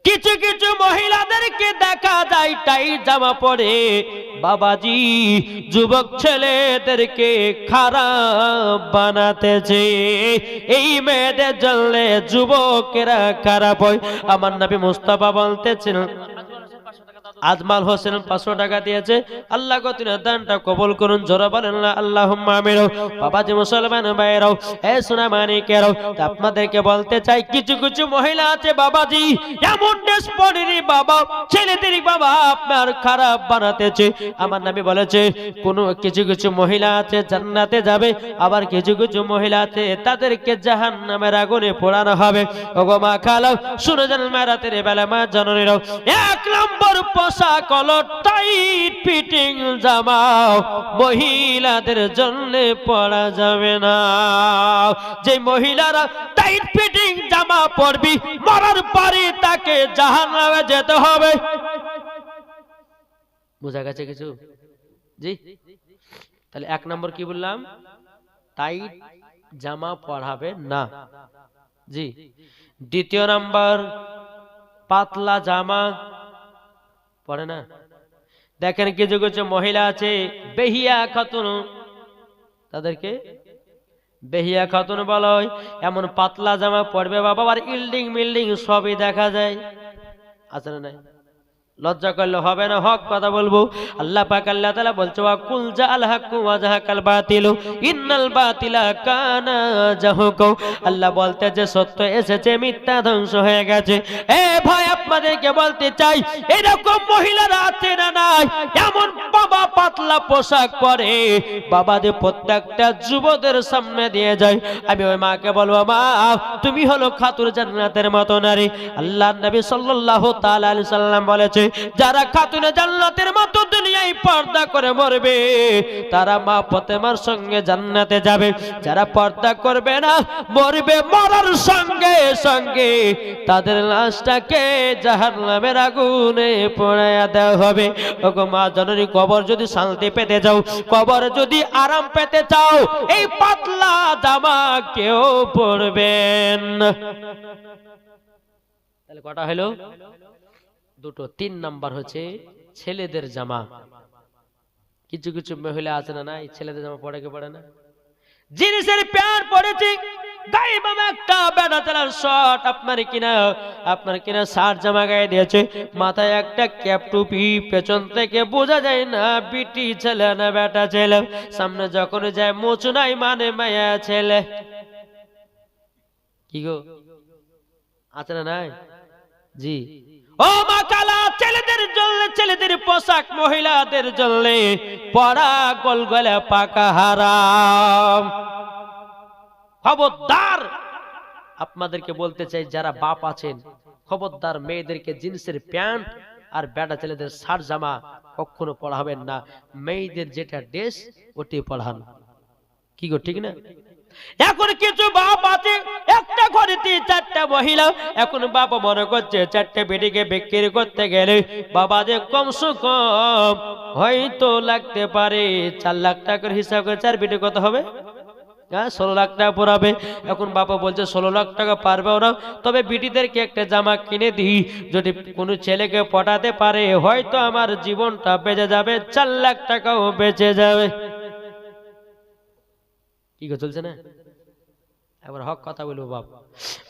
কিছু কিছু মহিলাদেরকে দেখা যায় টাইট জামা পরে বাবাজি যুবক ছেলেদেরকে খারাপ বানাতেছে। এই মেয়েদের জন্য যুবকেরা খারাপ হয়। আমার নবী মুস্তাফা বলতেছেন, আজমাল হোসেন 500 টাকা দিয়েছে, আল্লাহ গো তিনি দানটা কবুল করুন, জোরে বলেন না আল্লাহুম্মা আমিন। বাবাজি মুসলমান ভাইরাও, এ সোনা মানিকেরাও, আপনাদেরকে বলতে চাই কিছু কিছু মহিলা আছে বাবাজি এমন ড্রেস পরে বাবা ছেলেদের বাবা আপনার খারাপ বানাতেছে। আমার নবী বলেছে কোন কিছু কিছু মহিলা আছে জান্নাতে যাবে, আবার কিছু কিছু মহিলা আছে তাদেরকে জাহান্নামের আগুনে পোড়ানো হবে। ওগো মা খালা শুনে যান মা, রাতের বেলা মা জননীরাও, 1 নম্বর পোশাক হলো টাইট ফিটিং জামা, মহিলাদের জন্য পরা যাবে না। যে মহিলারা টাইট ফিটিং জামা পরবি মরার পরে তাকে জাহান্নামে যেতে হবে। বুঝা গেছে কিছু? জি, তাহলে 1 নম্বর কি বললাম? টাইট জামা পরাবে না। জি, 2 নম্বর পাতলা জামা পরে না। দেখেন কিছু কিছু মহিলা আছে বেহিয়া খাতুন, তাদেরকে বেহিয়া খাতুন বলা হয়, এমন পাতলা জামা পরবে বাবা, আর ইল্ডিং মিল্ডিং সবই দেখা যায়। আছে না? নাই? লজ্জা করলে হবে না, হক কথা বলবো। আল্লাহ পাক আল্লাহ তাআলা বলছে ওয়া কুল জাআল হাক্কু ওয়া জাহাকাল বাতিলু ইন্নাল বাতিলা কানা জাহুকা। আল্লাহ বলতে যে সত্য এসেছে, মিথ্যা ধ্বংস হয়ে গেছে। এ ভাই আপনাদেরকে বলতে চাই এরকম মহিলারা আছে না নাই? এমন বাবা পাতলা পোশাক পরে বাবাদের প্রত্যেকটা যুবকদের সামনে দিয়ে যায়। আমি ওই মাকে বলবো মা তুমি হলো খাতুর জান্নাতের মতো নারী। আল্লাহর নবী সাল্লাল্লাহু তাআলা আলাইহি সাল্লাম বলেছে যারা খাতুনে জান্নাতের মতো দুনিয়ায় পর্দা করে মরবে তারা মা ফাতেমার সঙ্গে জান্নাতে যাবে। যারা পর্দা করবে না মরবে, মরার সঙ্গে সঙ্গে তাদের লাশটাকে জাহান্নামের আগুনে পোড়ায়া দেওয়া হবে। ওগো মা জননী, কবর যদি শান্তি পেতে যাও, কবর যদি আরাম পেতে চাও, এই পাতলা জামা কেউ পরবেন। তাহলে কটা হলো? 2। 3 নাম্বার হচ্ছে ছেলেদের জামা। কিছু কিছু মহিলা আছে না নাই ছেলেদের জামা পরে কে পড়ে না? জিন্সের প্যান্ট পরেছে, গায়ে মামা একটা বেড়া তেলার শর্ট, আপনার কিনা শার্ট জামা গায়ে দিয়েছে, মাথায় একটা ক্যাপ টুপি, পেছন থেকে বোঝা যায় না বিটি ছেলে না বেটা ছেলে, সামনে যখন যায় মোচ নাই মানে মায়া ছেলে। কি গো আছে না নাই? জি, ও মা কালা, ছেলেদের জন্য ছেলেদের পোশাক, মহিলাদের জন্য পরা গোলগলা পাকা হারাম। খবরদার আপনাদেরকে বলতে চাই যারা বাপ আছেন, খবরদার মেয়েদেরকে জিন্সের প্যান্ট আর বেটা ছেলেদের শার্ট জামা কখনো পরাবেন না। মেয়েদের যেটা ড্রেস ওটাই পরান। কি গো ঠিক না? এখন কিছু বাপ আছে একটা ঘরেতে 4টা মহিলা, এখন বাবা মনে করছে 4টে বেটিকে বিক্রি করতে গেলে বাবা যে কমসে কম হয়তো লাগতে পারে 4 লাখ টাকার হিসাব করে 4 বেটি কত হবে? হ্যাঁ 16 লাখ টাকা পড়াবে। এখন বাবা বলছে 16 লাখ টাকা পারবেও না, তবে বিটিদেরকে একটা জামা কিনে দিই, যদি কোনো ছেলেকে পটাতে পারে হয়তো আমার জীবনটা বেঁচে যাবে, 4 লাখ টাকাও বেঁচে যাবে। কি চলছে না? এবার হক কথা বলবো বাপ।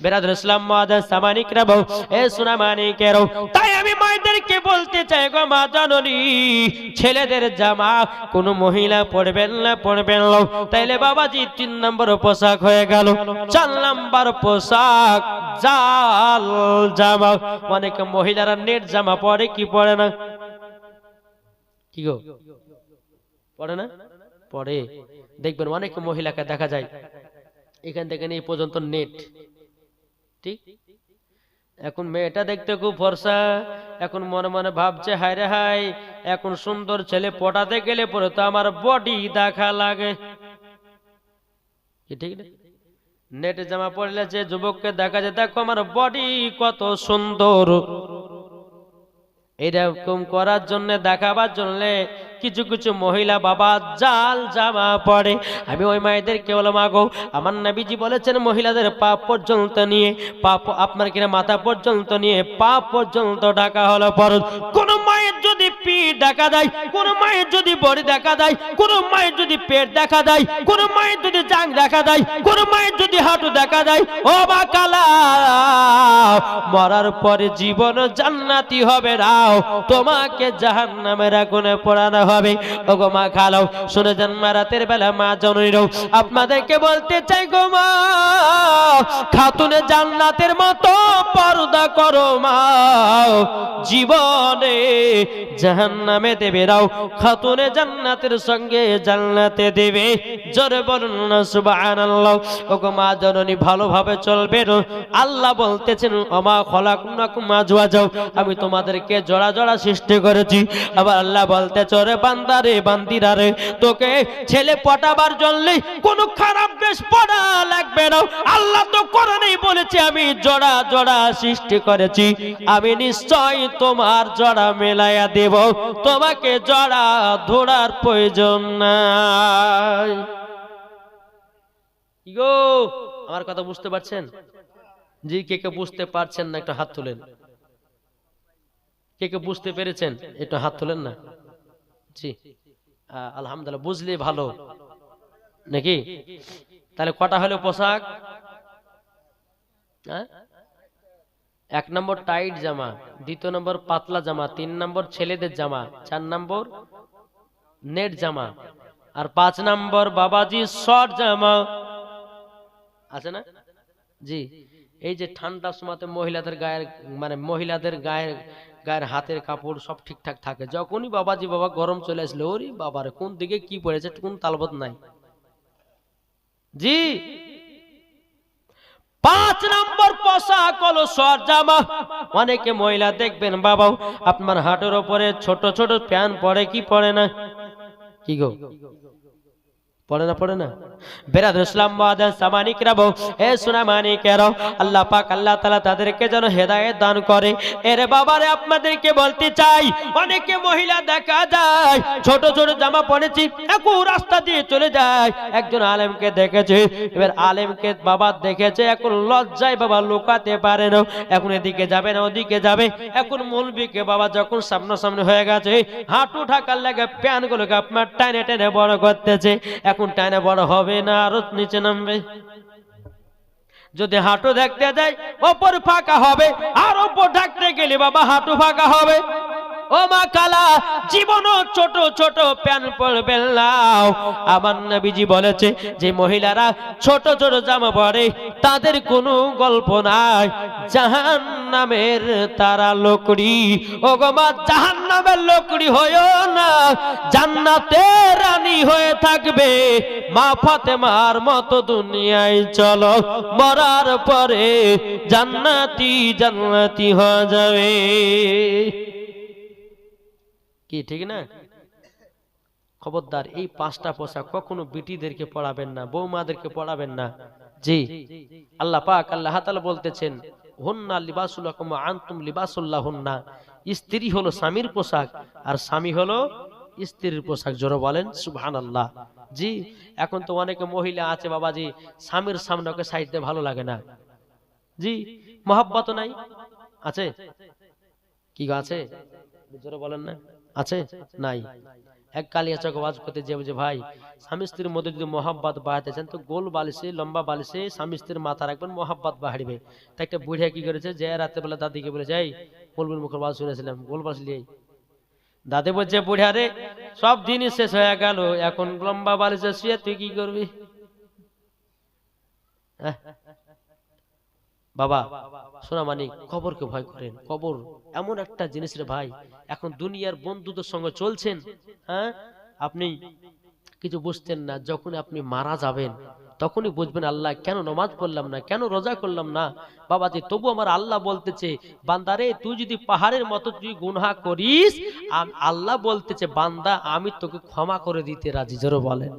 বেরাদুল ইসলাম মুআদ্দাস সামানিকরা বউ, এ সোনা মানিকেরও, তাই আমি মায়েদেরকে বলতে চাই গো মা জননী, ছেলেদের জামা কোন মহিলা পরবেন না, পরবেন না। তাইলে বাবাজি 3 নম্বর পোশাক হয়ে গেল। 4 নম্বর পোশাক জাল জামা। অনেক মহিলারা নেট জামা পরে কি পরে না? কি গো পরে না? পরে। দেখবেন অনেক মহিলাকে দেখা যায় এখান থেকে এই পর্যন্ত নেট, ঠিক। এখন মেয়েটা দেখতে খুব ফর্সা, এখন মনে মনে ভাবছে হায় রে হায়, এখন সুন্দর ছেলে পটাতে গেলে পরে তো আমার বডি দেখা লাগে, ঠিক না? নেটে জামা পড়লে যে যুবককে দেখা যায়, দেখো আমার বডি কত সুন্দর, এরকম করার জন্য, দেখাবার জন্য কিছু কিছু মহিলা বাবা জাল জামা পরে। আমি ওই মায়েদেরকে বললাম, মাগো আমার নবীজি বলেছেন মহিলাদের পা পর্যন্ত নিয়ে, পা আপনার কিনা মাথা পর্যন্ত নিয়ে পা পর্যন্ত ঢাকা হলো ফরজ। কোন মায়ের যদি পিঠ দেখা দেয়, কোন মায়ের যদি বডি দেখা দেয়, কোন মায়ের যদি পেট দেখা দেয়, কোন মায়ের যদি জাং দেখা দেয়, কোন মায়ের যদি হাঁটু দেখা দেয়, ও মা কালা, মরার পরে জীবন জান্নাতি হবে না, তোমাকে জাহান্নামের আগুনে পোড়ানো হবে। ওগো মা খালাও, শুনে যান মা, রাতের বেলা মা জননীরাও আপনাদেরকে বলতে চাই গো মা, খাতুনে জান্নাতের মতো পর্দা করো মা, জীবনে জাহান্নামে দেবে নাও, খাতুনে জান্নাতের সঙ্গে জান্নাতে দেবে। জোরে বলুন না সুবহানাল্লাহ। ওগো মা জননী ভালোভাবে চলবেন। আল্লাহ বলতেছেন ওমা খলাকনাকুম আজওয়াজা, আমি তোমাদেরকে জোড়া জোড়া সৃষ্টি করেছি। আবার আল্লাহ বলতে চরে বান্দারে বান্দিরা রে, তোকে ছেলে পটাবার জন্য কোনো খারাপ বেশ পড়া লাগবে না। আল্লাহ তো কোরআনেই বলেছে আমি জোড়া জোড়া সৃষ্টি করেছি, আমি নিশ্চয় তোমার জোড়া মেলায়া দেব, তোমাকে জোড়া ধরার প্রয়োজন নাই। কি গো আমার কথা বুঝতে পারছেন? জি, কে কে বুঝতে পারছেন না একটু হাত তুলেন। কে কে বুঝতে পেরেছেন একটু হাত তুলেন না। জি আলহামদুলিল্লাহ, বুঝলে ভালো নাকি? তাহলে কটা হলো পোশাক? 1 নম্বর টাইট জামা, 2 নম্বর পাতলা জামা, 3 নম্বর ছেলেদের জামা, 4 নম্বর নেট জামা, আর 5 নম্বর বাবাজি শর্ট জামা আছে না? জি, এই যে ঠান্ডার সময়তে মহিলাদের গায়ের মানে মহিলাদের গায়ের হাতের কাপড় সব ঠিকঠাক থাকে, যখনই বাবাজি বাবা গরম চলে আসলে ওরে বাবারে কোন দিকে কি পড়েছে কোন তালবত নাই। জি 5 নম্বর পোশাক হলো শর্ট জামা। অনেকে মহিলা দেখবেন বাবাও আপনার হাঁটুর উপরে ছোট ছোট প্যান্ট পরে কি পরে না? কি গো পড়ে না? পড়ে না? বেরাদুল ইসলাম মুআদ্দাস সামানিকরা বউ, এ সোনা মানিকেরা, আল্লাহ পাক আল্লাহ তাআলা তাদেরকে যেন হেদায়েত দান করে। এর বাবারে আপনাদেরকে বলতে চাই, অনেকে মহিলা দেখা যায় ছোট ছোট জামা পরেছি, একটু রাস্তা দিয়ে চলে যায়, একজন আলেমকে দেখেছে, এবার আলেমকে বাবা দেখেছে, এখন লজ্জায় বাবা লুকাতে পারে না, এখন এদিকে যাবে না ওদিকে যাবে, এখন মৌলবীকে বাবা যখন সামনাসামনি হয়ে গেছে, হাঁটু ঢাকার লাগে প্যানগুলোকে আপনার টানে টেনে বড় করতেছে, এখন টানে বড় হবে না আরো নিচে নামবে। যদি হাঁটু দেখতে যায় ওপর ফাঁকা হবে, আর ওপর ঢাকতে গেলে বাবা হাঁটু ফাঁকা হবে। ও মা কালা, জীবনও ছোট ছোট প্যান পরবে না। আমার নবীজি বলেছে যে মহিলারা ছোট ছোট জামা পরে তাদের কোনো গল্প নাই, জাহান্নামের তারা লোকড়ি। ও গো মা, জাহান্নামের লোকড়ি হয়ো না, জান্নাতের রানী হয়ে থাকবে। মা ফাতেমার মতো দুনিয়ায় চলো, মরার পরে জান্নাতি জান্নাতি হয়ে যাবে। কি ঠিক না? খবরদার এই 5টা পোশাক কখনো বিটিদেরকে পড়াবেন না, বৌমাদেরকে পড়াবেন না। জি আল্লাহ পাক আল্লাহ তাআলা বলতেছেন হুন্না লিবাসুল লাকুম ওয়া আনতুম লিবাসুল লাহুন্না, স্ত্রী হলো স্বামীর পোশাক আর স্বামী হলো স্ত্রীর পোশাক। জোরে বলেন সুবহানাল্লাহ। জি, এখন তো অনেক মহিলা আছে বাবাজি, স্বামীর সামনে ওকে সাইড দিয়ে ভালো লাগে না। জি, মহব্বত নাই, আছে কি আছে? জোরে বলেন না, আছে নাই? এক কালিয়াচক ওয়াজ করতে যে বুঝে ভাই, স্বামী স্ত্রীর মধ্যে যদি মহাব্বত বাড়াতে চান তো গোল বালিশে লম্বা বালিশে স্বামী স্ত্রীর মাথা রাখবেন, মহাব্বত বাড়বে। তাই একটা বুড়িয়া কি করেছে, যে রাতে বেলা দাদিকে বলেছে, এই বলবেন মুখের ওয়াজ শুনেছিলাম, গোল বালিশ লিয়ে। দাদি বলছে, বুড়িয়া রে সব দিনই শেষ হয়ে গেল, এখন লম্বা বালিশে শুয়ে তুই কি করবি? বাবা শোনা মানি, কবরকে ভয় করেন। কবর এমন একটা জিনিস রে ভাই, এখন দুনিয়ার বন্ধুদের সঙ্গে চলছেন, হ্যাঁ আপনি কিছু বুঝতেন না, যখন আপনি মারা যাবেন তখনই বুঝবেন আল্লাহ কেন নামাজ পড়লাম না, কেন রোজা করলাম না। বাবাজি তবু আমার আল্লাহ বলতেছে, বান্দারে তুই যদি পাহাড়ের মতো তুই গুনাহ করিস, আল্লাহ বলতেছে বান্দা আমি তোকে ক্ষমা করে দিতে রাজি। জোরে বলেন।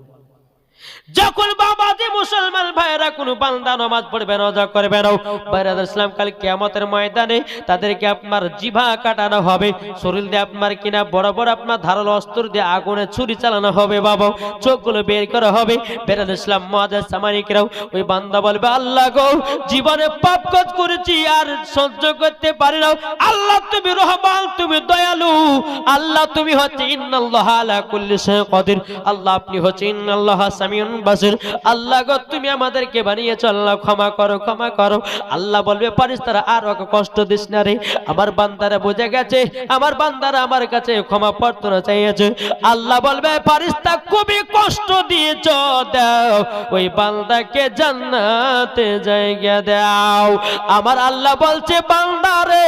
যখন বাবাজি মুসলমান ভাইরা কোনো বান্দা নামাজ পড়বে রোজা করবে না, বাইরাদার ইসলাম কাল কিয়ামতের ময়দানে তাদেরকে আপনার জিভা কাটানো হবে, শরীর দিয়ে আপনার কিনা বড় বড় আপনার ধারালো অস্ত্র দিয়ে আগুনে ছুরি চালানো হবে, বাবা চোখগুলো বের করা হবে। বাইরাদার ইসলাম মুআজ্জাজ সামানিকরাও ওই বান্দা বলবে, আল্লাহ গো জীবনে পাপ কাজ করেছি আর সহ্য করতে পারি না, আল্লাহ তুমি রহমান, তুমি দয়ালু, আল্লাহ তুমি হচ্ছে ইন্নাল্লাহা আলা কুল্লি শাইইন কাদির, আল্লাহ আপনি হচ্ছে ইন্নাল্লাহা সামিউন বাসির, আল্লাহ গো তুমি আমাদেরকে বানিয়েছো, আল্লাহ ক্ষমা করো ক্ষমা করো। আল্লাহ বলবে ফেরেশতারা আর ওকে কষ্ট দিস না রে, আমার বান্দারা বুঝে গেছে, আমার বান্দারা আমার কাছে ক্ষমা প্রার্থনা চাইছে। আল্লাহ বলবে ফেরেশতা খুবই কষ্ট দিয়েছো, দাও ওই বান্দাকে জান্নাতে জায়গা দাও। আমার আল্লাহ বলছে বান্দারে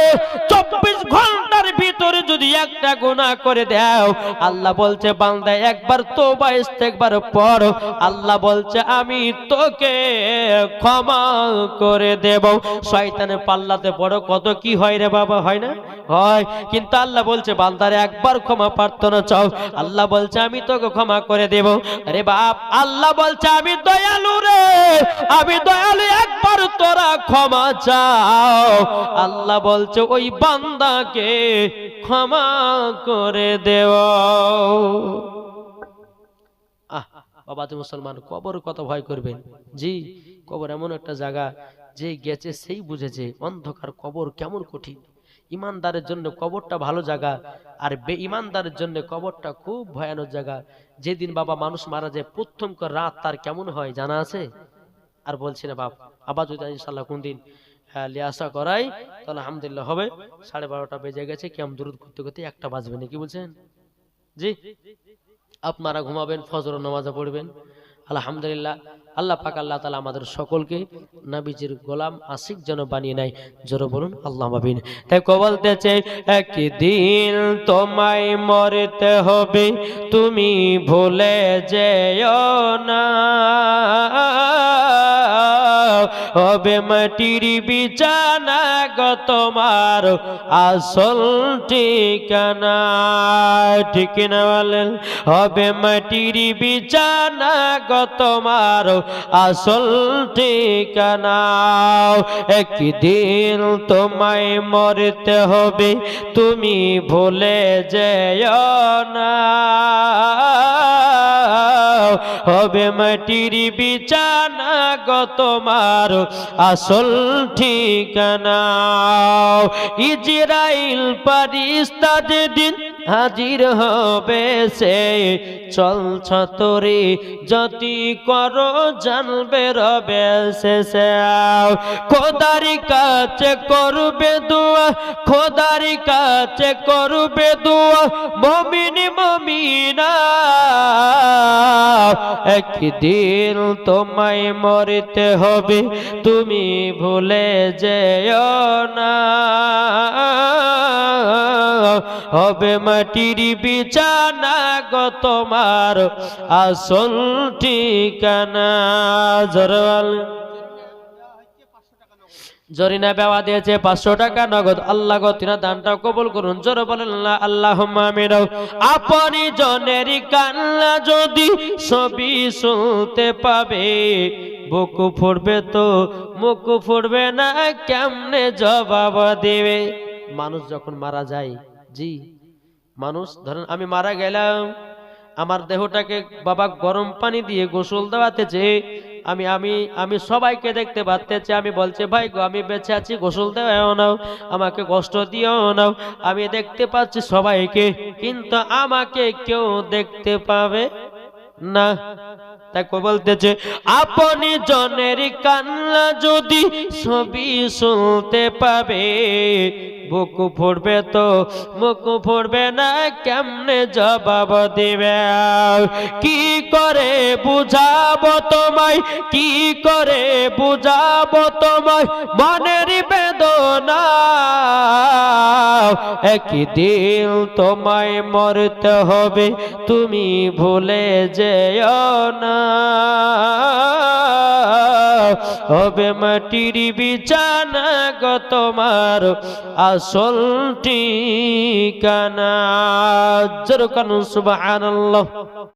24 ঘন্টার ভিতরে যদি একটা গুনাহ করে দাও, আল্লাহ বলছে বান্দা একবার তওবা ইস্তেগফার পড়ো, আল্লাহ বলছে আমি তোকে ক্ষমা করে দেব। শয়তানের পাল্লাতে বড় কত কি হয় রে বাবা, হয় না? হয়। কিন্তু আল্লাহ বলছে বান্দারে একবার ক্ষমা প্রার্থনা চাও, আল্লাহ বলছে আমি তোকে ক্ষমা করে দেব। আরে বাপ, আল্লাহ বলছে আমি দয়ালু রে, আমি দয়ালু, একবার তোরা ক্ষমা চাও, আল্লাহ বলছে ওই বান্দাকে ক্ষমা করে দেও। বাবা তুমি মুসলমান, কবর কত ভয় করবেন। জি, কবর এমন একটা জায়গা, যে গেছে সেই বুঝেছে অন্ধকার কবর কেমন কঠিন। ইমানদারের জন্য কবরটা ভালো জায়গা, আর বেঈমানদারের জন্য কবরটা খুব ভয়ানক জায়গা। যেদিন বাবা মানুষ মারা যায় প্রথম রাত তার কেমন হয় জানা আছে? আর বলছি না বাপ, আবার যদি ইনশাল্লাহ কোন দিন লিয়াসা করাই তাহলে আলহামদুলিল্লাহ হবে। 12:30 বেজে গেছে, কেমন দুরুদ করতে করতে 1টা বাজবে না, কি বলছেন? জি, আপনারা ঘুমাবেন, ফজর নামাজ পড়বেন। আলহামদুলিল্লাহ, আল্লাহ পাক আল্লাহ তাআলা আমাদের সকলকে নবীজির গোলাম আশিক যেন বানিয়ে নেয়। জোরে বলুন আল্লাহুম্মা আমিন। তাই বলতেছে একদিন তোমায় মরতে হবে, তুমি ভুলে যেও না, হবে মাটির বিছানা গো তোমার আসল ঠিকানা। ঠিক না বলেন? হবে মাটির বিছানা গো তোমার আসল ঠিকানা। একদিন তোমায় মরতে হবে, তুমি ভুলে যেও না, হবে মাটির বিছানা গো তোমার আসল ঠিকানা। ইজরাইল ফেরেশতা যেদিন হাজির হবে, সে চলছ তোরে যতি করো জানবে রবে শেষে। খোদার কাছে করবে দোয়া, খোদার কাছে করবে দোয়া মুমিন মুমিনা, একদিন তোমায় মরতে হবে, তুমি ভুলে যেও না, হবে মাটির বিছানা গো তোমার আসল ঠিকানা। জরওয়াল জরিনা বেওয়া দিয়েছে 500 টাকা নগদ। আল্লাহ গো তিনা দানটা কবুল করুন। জোরে বলেন আল্লাহুম্মা আমিন। আপনি জনের কান্না যদি সবই শুনতে পাবে, বুক ফুটবে তো মুখ ফুটবে না, কেমনে জবাব দেবে? মানুষ যখন মারা যায়, জি মানুষ ধরেন আমি মারা গেলাম, আমার দেহটাকে বাবা গরম পানি দিয়ে গোসল দেওয়াতেছে। আমি আমি আমি সবাইকে দেখতে পাচ্তেছি। আমি বলছি ভাই গো আমি বেঁচে আছি, গোসল দেওয়াও নাও, আমাকে কষ্ট দিও নাও। আমি দেখতে পাচ্ছি সবাইকে, কিন্তু আমাকে কেউ দেখতে পাবে না। তাই বলতেছে আপনি জনের কান্না যদি ছবি শুনতে পাবে, বুক ফুটবে তো মুখ ফুটবে না, কেমনে জবাব দিবে? কি করে বুঝাবো তোমায়, কি করে বুঝাবো তোমায় মনের বেদনা, একদিন তোমায় মরতে হবে, তুমি ভুলে যেও না। হবে মাটির বিছানা গো তোমার আসল ঠিকানা। জোরে কানুন সুবহানাল্লাহ।